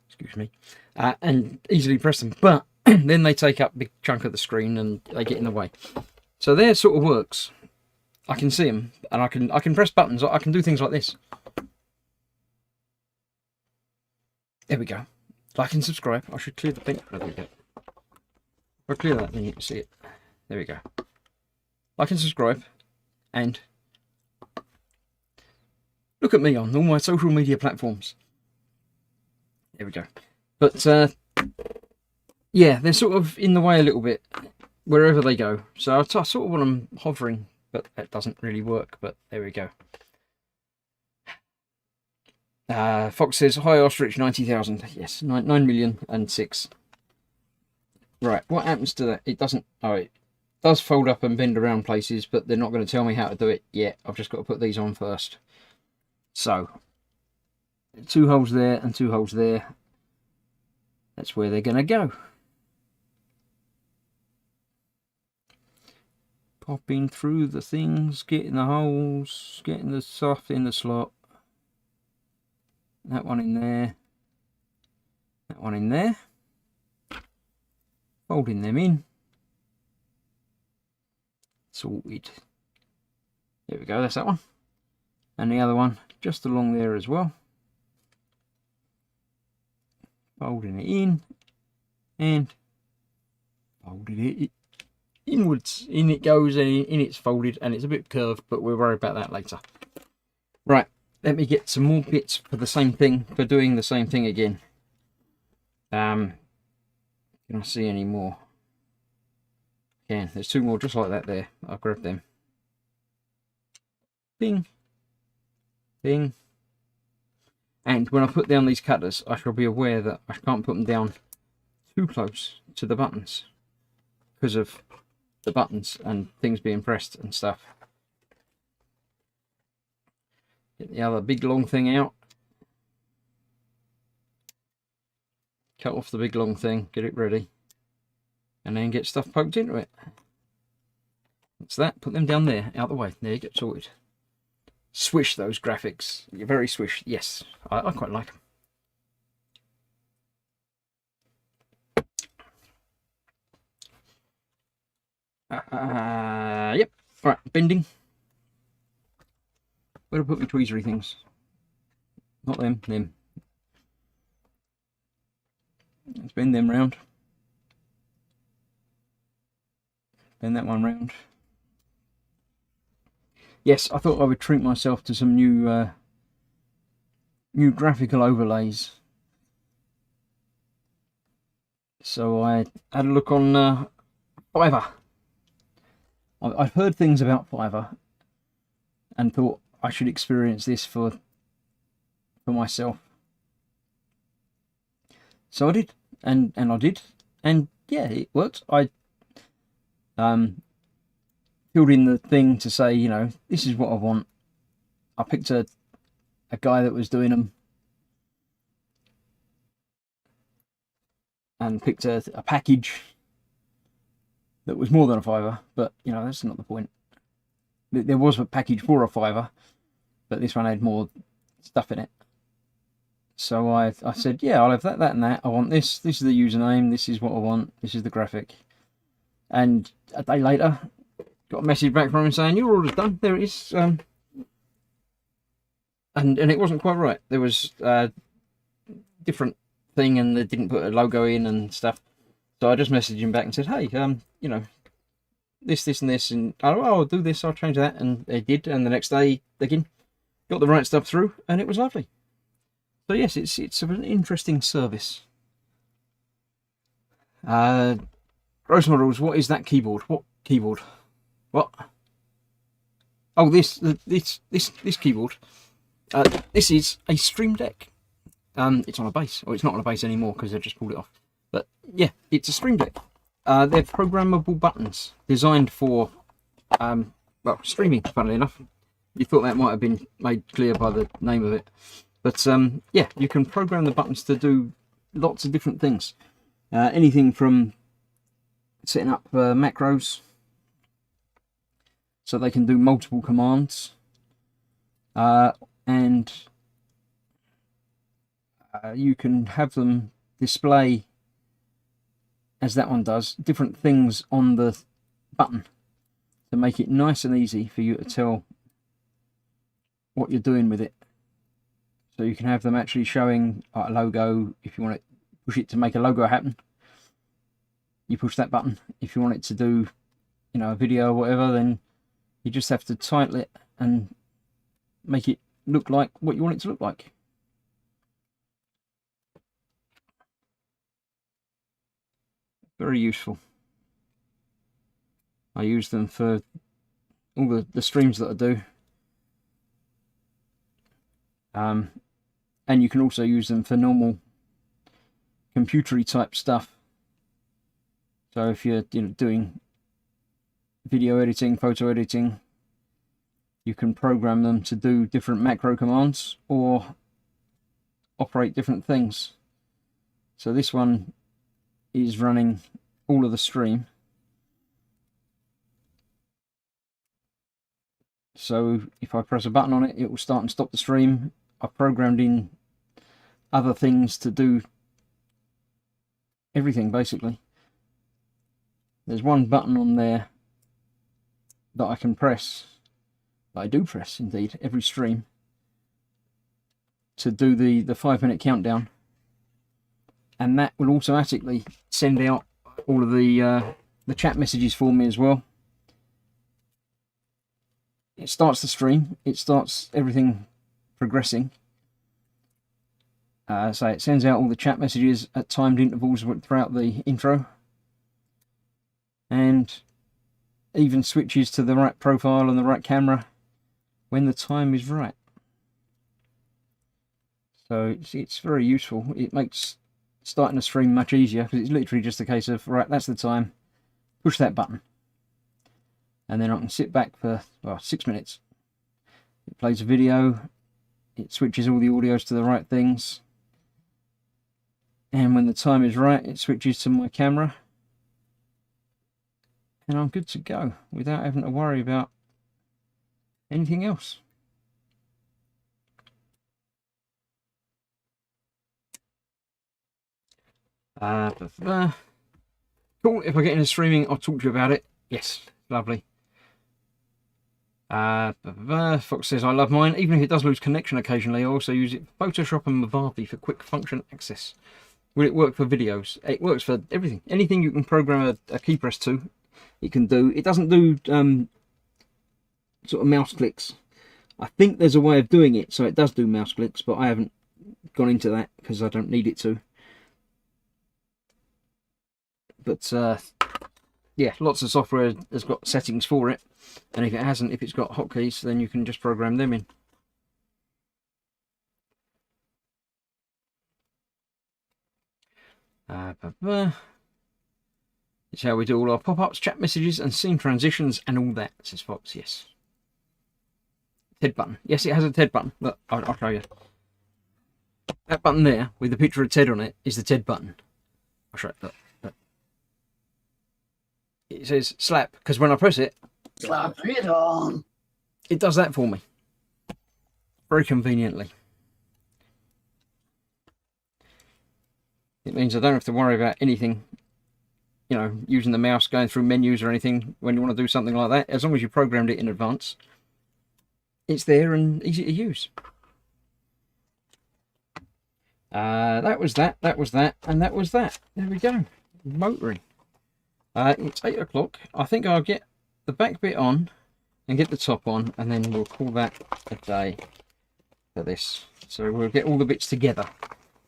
Excuse me, and easily press them. But then they take up a big chunk of the screen and they get in the way. So there sort of works. I can see them, and I can press buttons. I can do things like this. There we go. Like and subscribe. I should clear the paint. There we go. If I clear that, then you can see it. There we go. Like and subscribe, and look at me on all my social media platforms. There we go. But yeah, they're sort of in the way a little bit wherever they go. So I sort of want them hovering, but that doesn't really work. But there we go. Fox says, hi Ostrich 90,000. Yes, 9,000,006. Right, what happens to that? It doesn't, oh, it does fold up and bend around places, but they're not going to tell me how to do it yet. I've just got to put these on first. So, 2 holes there and 2 holes there. That's where they're going to go. Popping through the things, getting the holes, getting the stuff in the slot. That one in there. That one in there. Folding them in. Sorted. There we go, that's that one. And the other one just along there as well. Folding it in. And folding it inwards. In it goes, and in it's folded, and it's a bit curved, but we'll worry about that later. Right, let me get some more bits for the same thing, for doing the same thing again. Can I see any more? Again, there's 2 more just like that there. I'll grab them. Bing. Bing. And when I put down these cutters, I shall be aware that I can't put them down too close to the buttons because of the buttons and things being pressed and stuff. Get the other big long thing out. Cut off the big long thing, get it ready, and then get stuff poked into it. That's that. Put them down there, out the way. There you get sorted. Swish those graphics. You're very swish. Yes, I quite like them. Yep. All right, bending. Where do I put my tweezery things? Not them. Them. Let's bend them round. Bend that one round. Yes, I thought I would treat myself to some new graphical overlays. So I had a look on Fiverr. I've heard things about Fiverr and thought I should experience this for myself. So I did, and I did, and yeah, it worked. I filled in the thing to say, you know, this is what I want. I picked a guy that was doing them, and picked a package that was more than a £5, but you know, that's not the point. There was a package for a £5, but this one had more stuff in it. So I said, yeah, I'll have that, and that. I want this. This is the username. This is what I want. This is the graphic. And a day later, got a message back from him saying, your order's done. There it is. And it wasn't quite right. There was a different thing, and they didn't put a logo in and stuff. So I just messaged him back and said, hey, you know, this, and this, and I'll do this. I'll change that, and they did. And the next day, again, got the right stuff through, and it was lovely. So yes, it's an interesting service. Gross Models, what is that keyboard? What keyboard? What? Oh, this keyboard. This is a Stream Deck. It's on a base, or it's not on a base anymore because they've just pulled it off. But yeah, it's a Stream Deck. They're programmable buttons designed for well, streaming. Funnily enough, you thought that might have been made clear by the name of it. But yeah, you can program the buttons to do lots of different things. Anything from setting up macros, so they can do multiple commands, and you can have them display, as that one does, different things on the button to make it nice and easy for you to tell what you're doing with it. So you can have them actually showing a logo. If you want to push it to make a logo happen, you push that button. If you want it to do, you know, a video or whatever, then you just have to title it and make it look like what you want it to look like. Very useful. I use them for all the streams that I do. And you can also use them for normal computery type stuff. So if you're doing video editing, photo editing, you can program them to do different macro commands or operate different things. So this one is running all of the stream. So if I press a button on it, it will start and stop the stream. I've programmed in other things to do everything, basically. There's one button on there that I can press, that I do press indeed, every stream, to do the 5-minute countdown. And that will automatically send out all of the chat messages for me as well. It starts the stream, it starts everything progressing. So it sends out all the chat messages at timed intervals throughout the intro, and even switches to the right profile and the right camera when the time is right. So it's very useful. It makes starting a stream much easier, because it's literally just a case of, right, that's the time, push that button, and then I can sit back for, well, 6 minutes. It plays a video, it switches all the audios to the right things, and when the time is right, it switches to my camera, and I'm good to go without having to worry about anything else. Cool. If I get into streaming, I'll talk to you about it. Yes, lovely. Fox says, I love mine. Even if it does lose connection occasionally, I also use it for Photoshop and Movavi for quick function access. Will it work for videos? It works for everything. Anything you can program a key press to, it can do. It doesn't do sort of mouse clicks. I think there's a way of doing it so it does do mouse clicks, but I haven't gone into that because I don't need it to. But yeah, lots of software has got settings for it, and if it hasn't, if it's got hotkeys, then you can just program them in. It's how we do all our pop-ups, chat messages, and scene transitions, and all that, says Fox. Yes. TED button. Yes, it has a TED button. Look, I'll show you. That button there, with the picture of Ted on it, is the TED button. I'll show you. Look. It says slap, because when I press it, slap it on. It does that for me. Very conveniently. It means I don't have to worry about anything, you know, using the mouse, going through menus or anything when you want to do something like that. As long as you programmed it in advance, it's there and easy to use. That was that, and that was that. There we go. Motoring. It's 8 o'clock. I think I'll get the back bit on and get the top on, and then we'll call that a day for this. So we'll get all the bits together.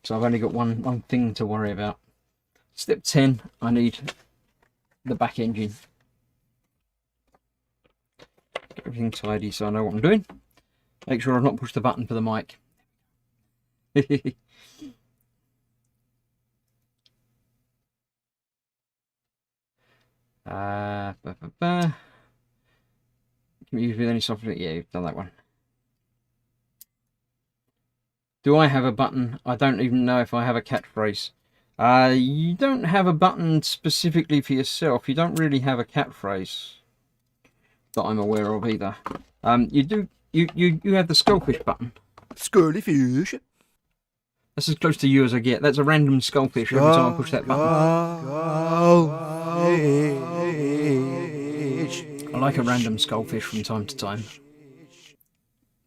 So I've only got one thing to worry about. Step 10, I need the back engine. everything tidy so I know what I'm doing. Make sure I've not pushed the button for the mic. Can we use with any software? Yeah, you've done that one. Do I have a button? I don't even know if I have a catchphrase. You don't have a button specifically for yourself. You don't really have a catchphrase that I'm aware of either. You do. You have the skullfish button. Skullfish. That's as close to you as I get. That's a random skullfish every time I push that button. I like a random skullfish from time to time.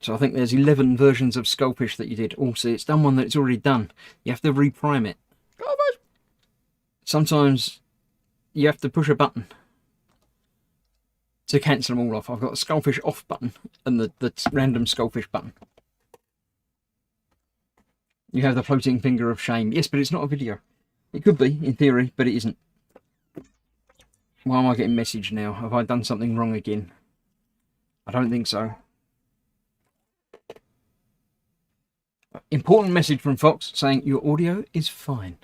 So I think there's 11 versions of skullfish that you did. Also, it's done one that it's already done. You have to reprime it. Sometimes you have to push a button to cancel them all off. I've got a skullfish off button and the random skullfish button. You have the floating finger of shame. Yes, but it's not a video. It could be, in theory, but it isn't. Why am I getting messaged now? Have I done something wrong again? I don't think so. Important message from Fox saying your audio is fine.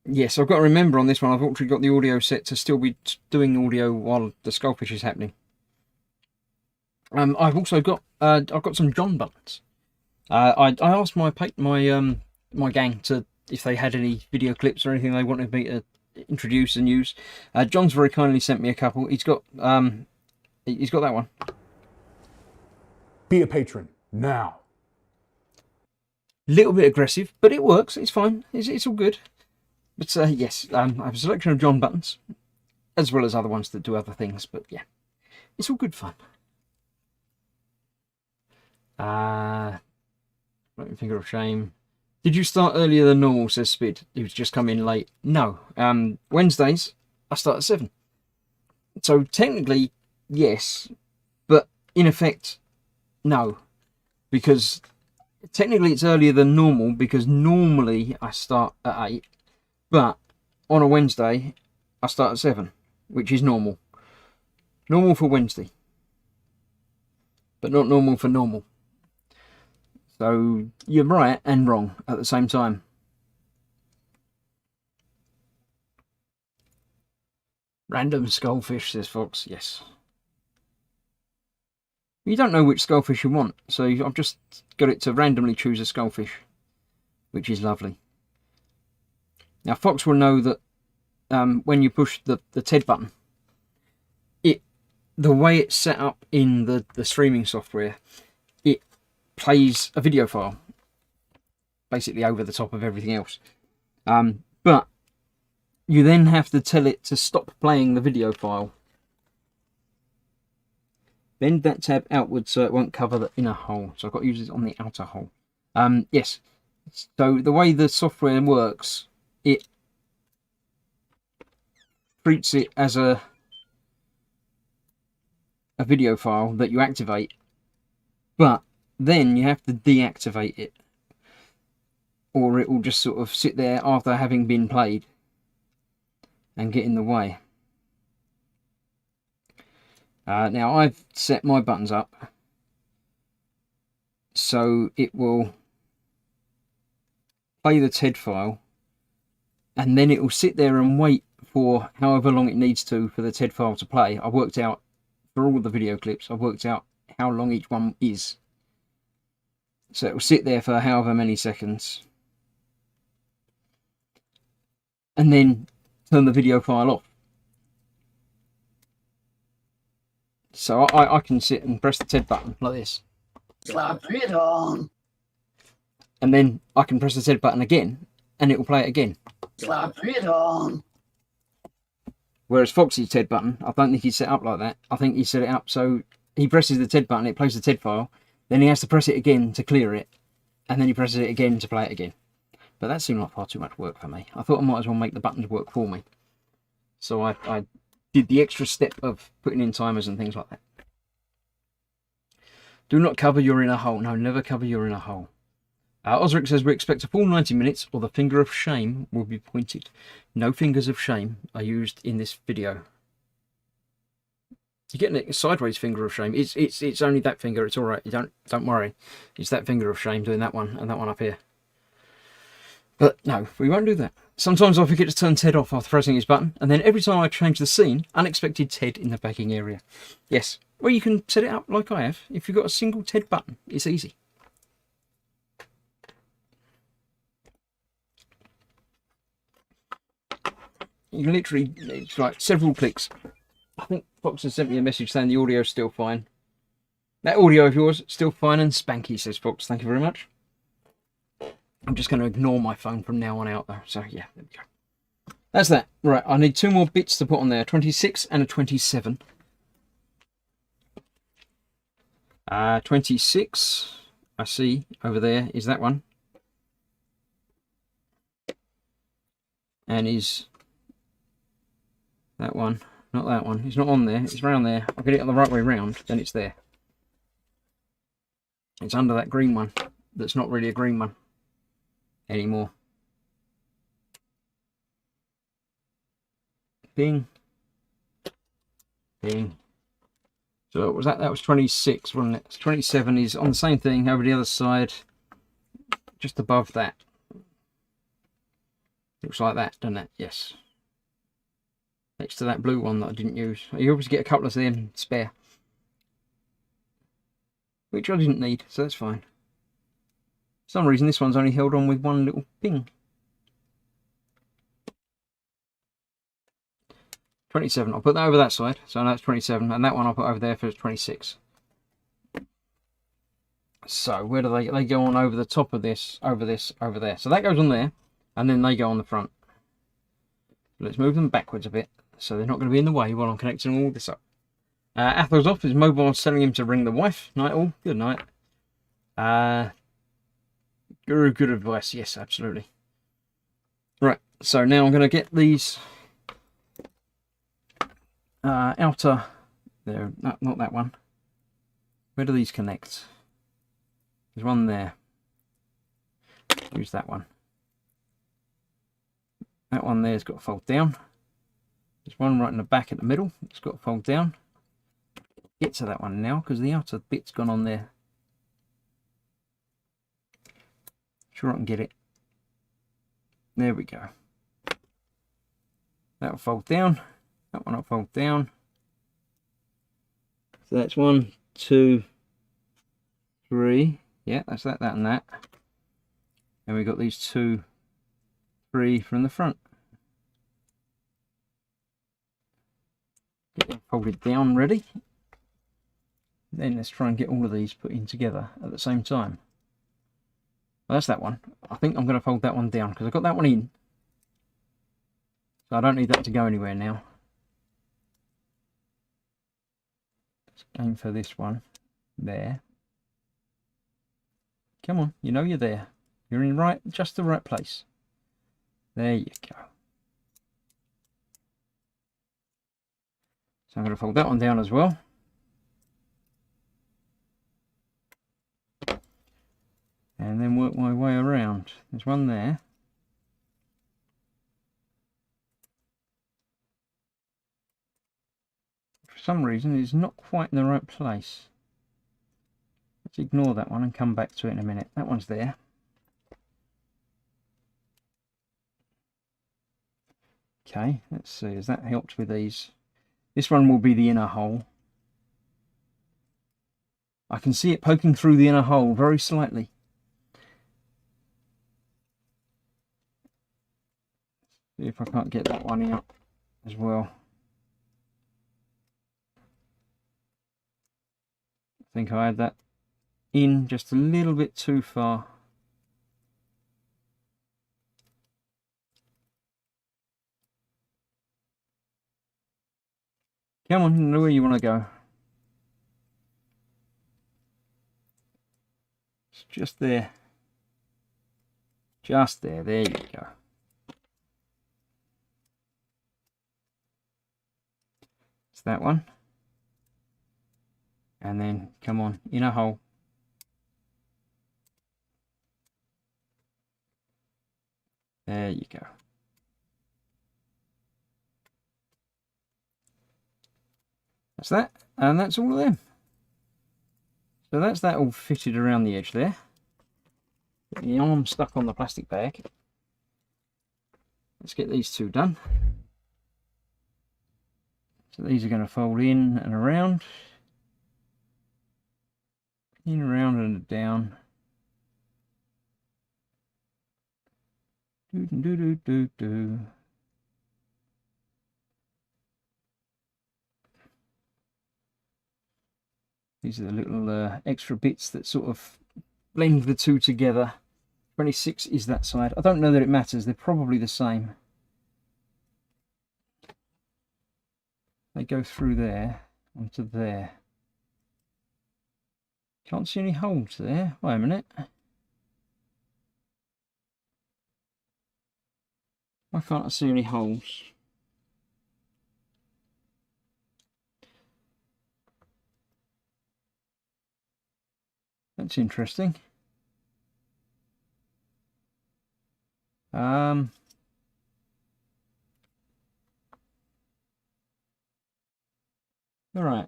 Yes, I've got to remember on this one, I've actually got the audio set to still be doing audio while the skullfish is happening. I've also got I've got some John buttons. I asked my gang to if they had any video clips or anything they wanted me to introduce and use. John's very kindly sent me a couple. He's got that one. Be a patron now. Little bit aggressive, but it works. It's fine. It's all good. But yes, I have a selection of John buttons, as well as other ones that do other things. But yeah, it's all good fun. Finger of shame. Did you start earlier than normal, says Spid, who's just come in late? No. Wednesdays, I start at 7. So technically, yes. But in effect, no. Because technically it's earlier than normal, because normally I start at 8. But on a Wednesday, I start at 7, which is normal. Normal for Wednesday. But not normal for normal. So you're right and wrong at the same time. Random skullfish, says Fox. Yes. You don't know which skullfish you want, so I've just got it to randomly choose a skullfish, which is lovely. Now Fox will know that when you push the TED button, the way it's set up in the streaming software, it plays a video file basically over the top of everything else. But you then have to tell it to stop playing the video file. Bend that tab outwards so it won't cover the inner hole. So I've got to use it on the outer hole. Yes. So the way the software works, it treats it as a video file that you activate, but then you have to deactivate it, or it will just sort of sit there after having been played and get in the way. Now I've set my buttons up so it will play the TED file, and then it will sit there and wait for however long it needs to for the TED file to play. I worked out for all the video clips, I've worked out how long each one is. So it will sit there for however many seconds. And then turn the video file off. So I can sit and press the TED button like this. Slap it on. And then I can press the TED button again and it will play it again. Slap it on. Whereas Foxy's TED button, I don't think he's set up like that. I think he set it up so he presses the TED button, it plays the TED file, then he has to press it again to clear it, and then he presses it again to play it again. But that seemed like far too much work for me. I thought I might as well make the buttons work for me. So I did the extra step of putting in timers and things like that. Do not cover your inner hole. No, never cover your inner hole. Osric says we expect a full 90 minutes or the finger of shame will be pointed. No fingers of shame are used in this video. You're getting a sideways finger of shame. It's only that finger. It's all right. You don't worry. It's that finger of shame doing that one and that one up here. But no, we won't do that. Sometimes I forget to turn Ted off after pressing his button, and then every time I change the scene, unexpected Ted in the bagging area. Yes, well, you can set it up like I have. If you've got a single Ted button, it's easy. You can literally, it's like several clicks. I think Fox has sent me a message saying the audio's still fine. That audio of yours, still fine and spanky, says Fox. Thank you very much. I'm just going to ignore my phone from now on out, though. So, yeah, there we go. That's that. Right, I need 2 more bits to put on there. 26 and a 27. 26, I see over there, is that one. And is that one. Not that one. It's not on there. It's round there. I'll get it the right way round. Then it's there. It's under that green one. That's not really a green one anymore. Bing. Bing. So was that was 26, wasn't it? 27 is on the same thing over the other side. Just above that. Looks like that, doesn't it? Yes. Next to that blue one that I didn't use. You always get a couple of them spare. Which I didn't need, so that's fine. For some reason this one's only held on with one little ping. 27, I'll put that over that side, so that's 27, and that one I'll put over there for 26. So where do they go on over the top of this, over there. So that goes on there, and then they go on the front. Let's move them backwards a bit, so they're not going to be in the way while I'm connecting all this up. Athel's off, his mobile's telling him to ring the wife. Night all, good night. Guru, good advice, yes, absolutely. Right, so now I'm going to get these outer, there, not that one. Where do these connect? There's one there. Use that one. That one there's got to fold down. There's one right in the back at the middle. It's got to fold down. Get to that one now because the outer bit's gone on there. Sure I can get it. There we go. That'll fold down. That one will fold down. So that's 1, 2, 3. Yeah, that's that, that, and that. And we've got these 2, 3 from the front. Get them folded down ready. Then let's try and get all of these put in together at the same time. Well, that's that one. I think I'm going to fold that one down because I've got that one in. So I don't need that to go anywhere now. Let's aim for this one. There. Come on, you know you're there. You're in just the right place. There you go. So I'm going to fold that one down as well. And then work my way around. There's one there. For some reason it's not quite in the right place. Let's ignore that one and come back to it in a minute. That one's there. Okay, let's see, has that helped with these? This one will be the inner hole. I can see it poking through the inner hole very slightly. See if I can't get that one out as well. I think I had that in just a little bit too far. Come on, you know where you want to go. It's just there. Just there. There you go. It's that one. And then, come on, inner hole. There you go. That's that, and that's all of them. So that's that all fitted around the edge there. Get the arm stuck on the plastic bag. Let's get these two done. So these are going to fold in and around. In, around and down. Do do do do do. These are the little extra bits that sort of blend the two together. 26 is that side. I don't know that it matters. They're probably the same. They go through there onto there. Can't see any holes there. Wait a minute. Why can't I see any holes? That's interesting. All right.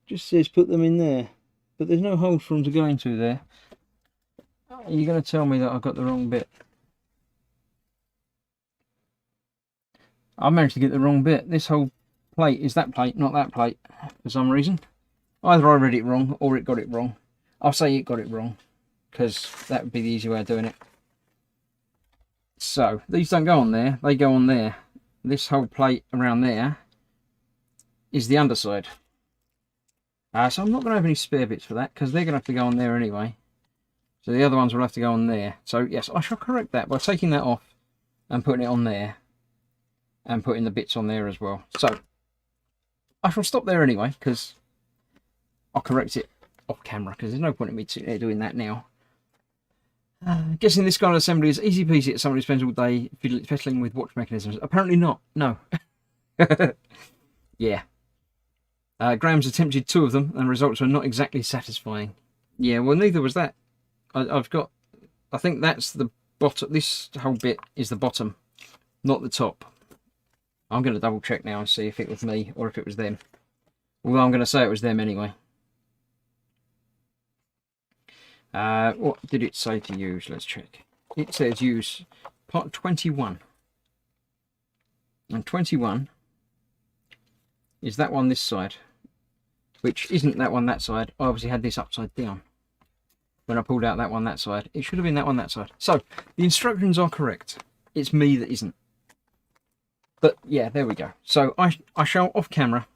Just says put them in there, but there's no holes for them to go into there. You're going to tell me that I've got the wrong bit. I managed to get the wrong bit. This whole plate is that plate, not that plate, for some reason. Either I read it wrong or it got it wrong. I'll say it got it wrong, because that would be the easy way of doing it. So, these don't go on there, they go on there. This whole plate around there is the underside. So I'm not going to have any spare bits for that, because they're going to have to go on there anyway. So the other ones will have to go on there. So yes, I shall correct that by taking that off and putting it on there. And putting the bits on there as well. So, I shall stop there anyway, because I'll correct it off camera, because there's no point in me doing that now. Guessing this kind of assembly is easy peasy at somebody who spends all day fiddling with watch mechanisms. Apparently not, no. Yeah. Graham's attempted 2 of them, and the results were not exactly satisfying. Yeah, well, neither was that. I think that's the bottom. This whole bit is the bottom, not the top. I'm going to double check now and see if it was me or if it was them. Although I'm going to say it was them anyway. What did it say to use? Let's check. It says use part 21. And 21 is that one this side, which isn't that one that side. I obviously had this upside down when I pulled out that one that side. It should have been that one that side. So the instructions are correct. It's me that isn't. But yeah, there we go. So I shall off camera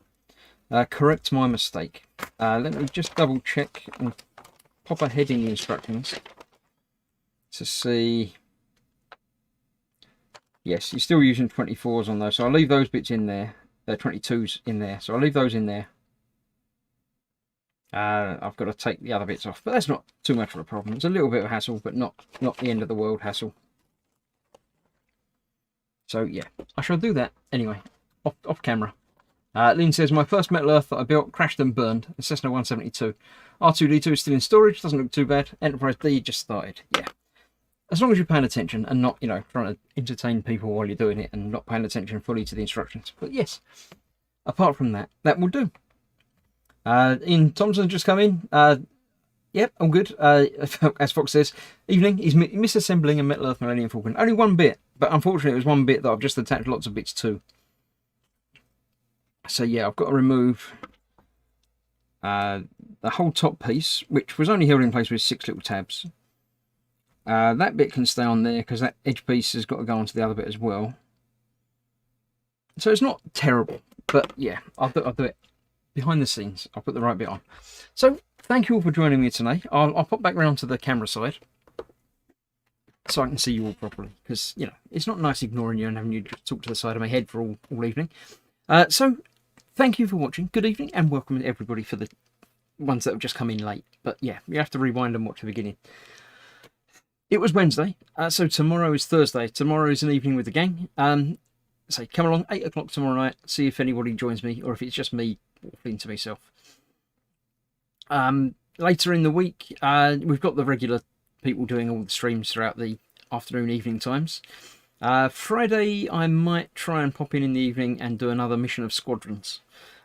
correct my mistake. Let me just double check and pop ahead in the instructions to see. Yes, you're still using 24s on those, so I'll leave those bits in there. 22s in there, so I'll leave those in there. I've got to take the other bits off, but that's not too much of a problem. It's a little bit of a hassle, but not the end of the world hassle. So yeah, I shall do that anyway, off camera. Lynn says, my first Metal Earth that I built crashed and burned, a Cessna 172. R2-D2 is still in storage, doesn't look too bad. Enterprise D just started, yeah. As long as you're paying attention and not, you know, trying to entertain people while you're doing it and not paying attention fully to the instructions. But yes, apart from that, that will do. Ian Thompson just come in. Yep, I'm good. As Fox says, evening. He's misassembling a Metal Earth Millennium Falcon. Only one bit, but unfortunately it was one bit that I've just attached lots of bits to. So yeah, I've got to remove the whole top piece, which was only held in place with 6 little tabs. That bit can stay on there because that edge piece has got to go onto the other bit as well. So it's not terrible, but yeah, I'll do it behind the scenes. I'll put the right bit on. So thank you all for joining me today. I'll pop back round to the camera side so I can see you all properly, because you know it's not nice ignoring you and having you just talk to the side of my head for all evening. So thank you for watching. Good evening and welcome to everybody for the ones that have just come in late. But yeah, you have to rewind and watch the beginning. It was Wednesday, so tomorrow is Thursday. Tomorrow is an evening with the gang. So come along 8 o'clock tomorrow night. See if anybody joins me or if it's just me waffling to myself. Later in the week, we've got the regular people doing all the streams throughout the afternoon, evening times. Friday, I might try and pop in the evening and do another mission of Squadrons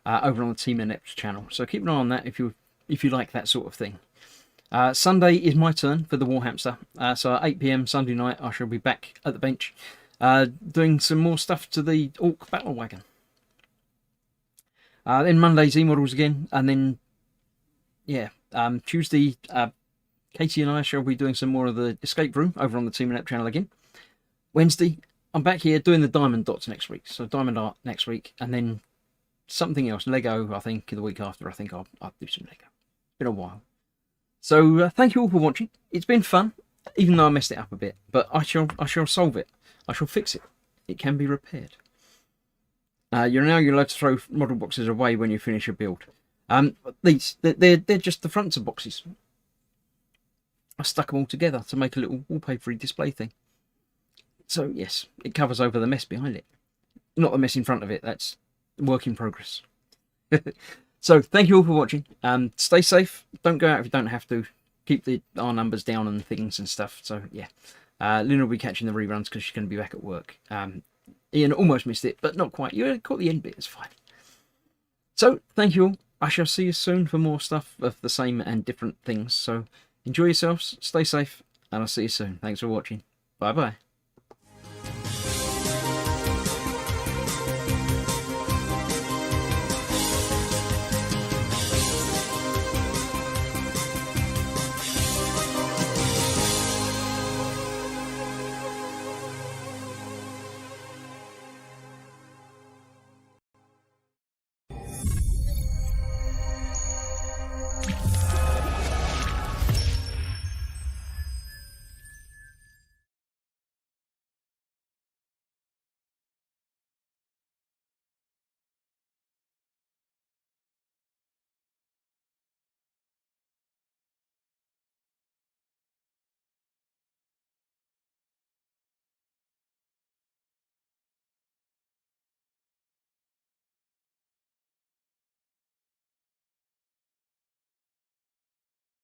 over on the Team Inept channel. So keep an eye on that if you like that sort of thing. Sunday is my turn for the Warhamster. So at 8 PM Sunday night, I shall be back at the bench doing some more stuff to the Orc Battle Wagon. Then Monday's E-models again, and then Tuesday, Katie and I shall be doing some more of the Escape Room over on the Team Inept channel again. Wednesday, I'm back here doing the Diamond Dots next week. So Diamond Art next week, and then something else, Lego, I think, the week after. I think I'll do some Lego. Been a while. So thank you all for watching. It's been fun, even though I messed it up a bit. But I shall solve it. I shall fix it. It can be repaired. You're allowed to throw model boxes away when you finish a build. They're just the fronts of boxes. I stuck them all together to make a little wallpapery display thing. So yes, it covers over the mess behind it. Not the mess in front of it. That's work in progress. So thank you all for watching. Stay safe. Don't go out if you don't have to. Keep our numbers down and things and stuff. So yeah, Lynn will be catching the reruns because she's going to be back at work. Ian almost missed it, but not quite. You caught the end bit. It's fine. So thank you all. I shall see you soon for more stuff of the same and different things. So enjoy yourselves. Stay safe, and I'll see you soon. Thanks for watching. Bye bye.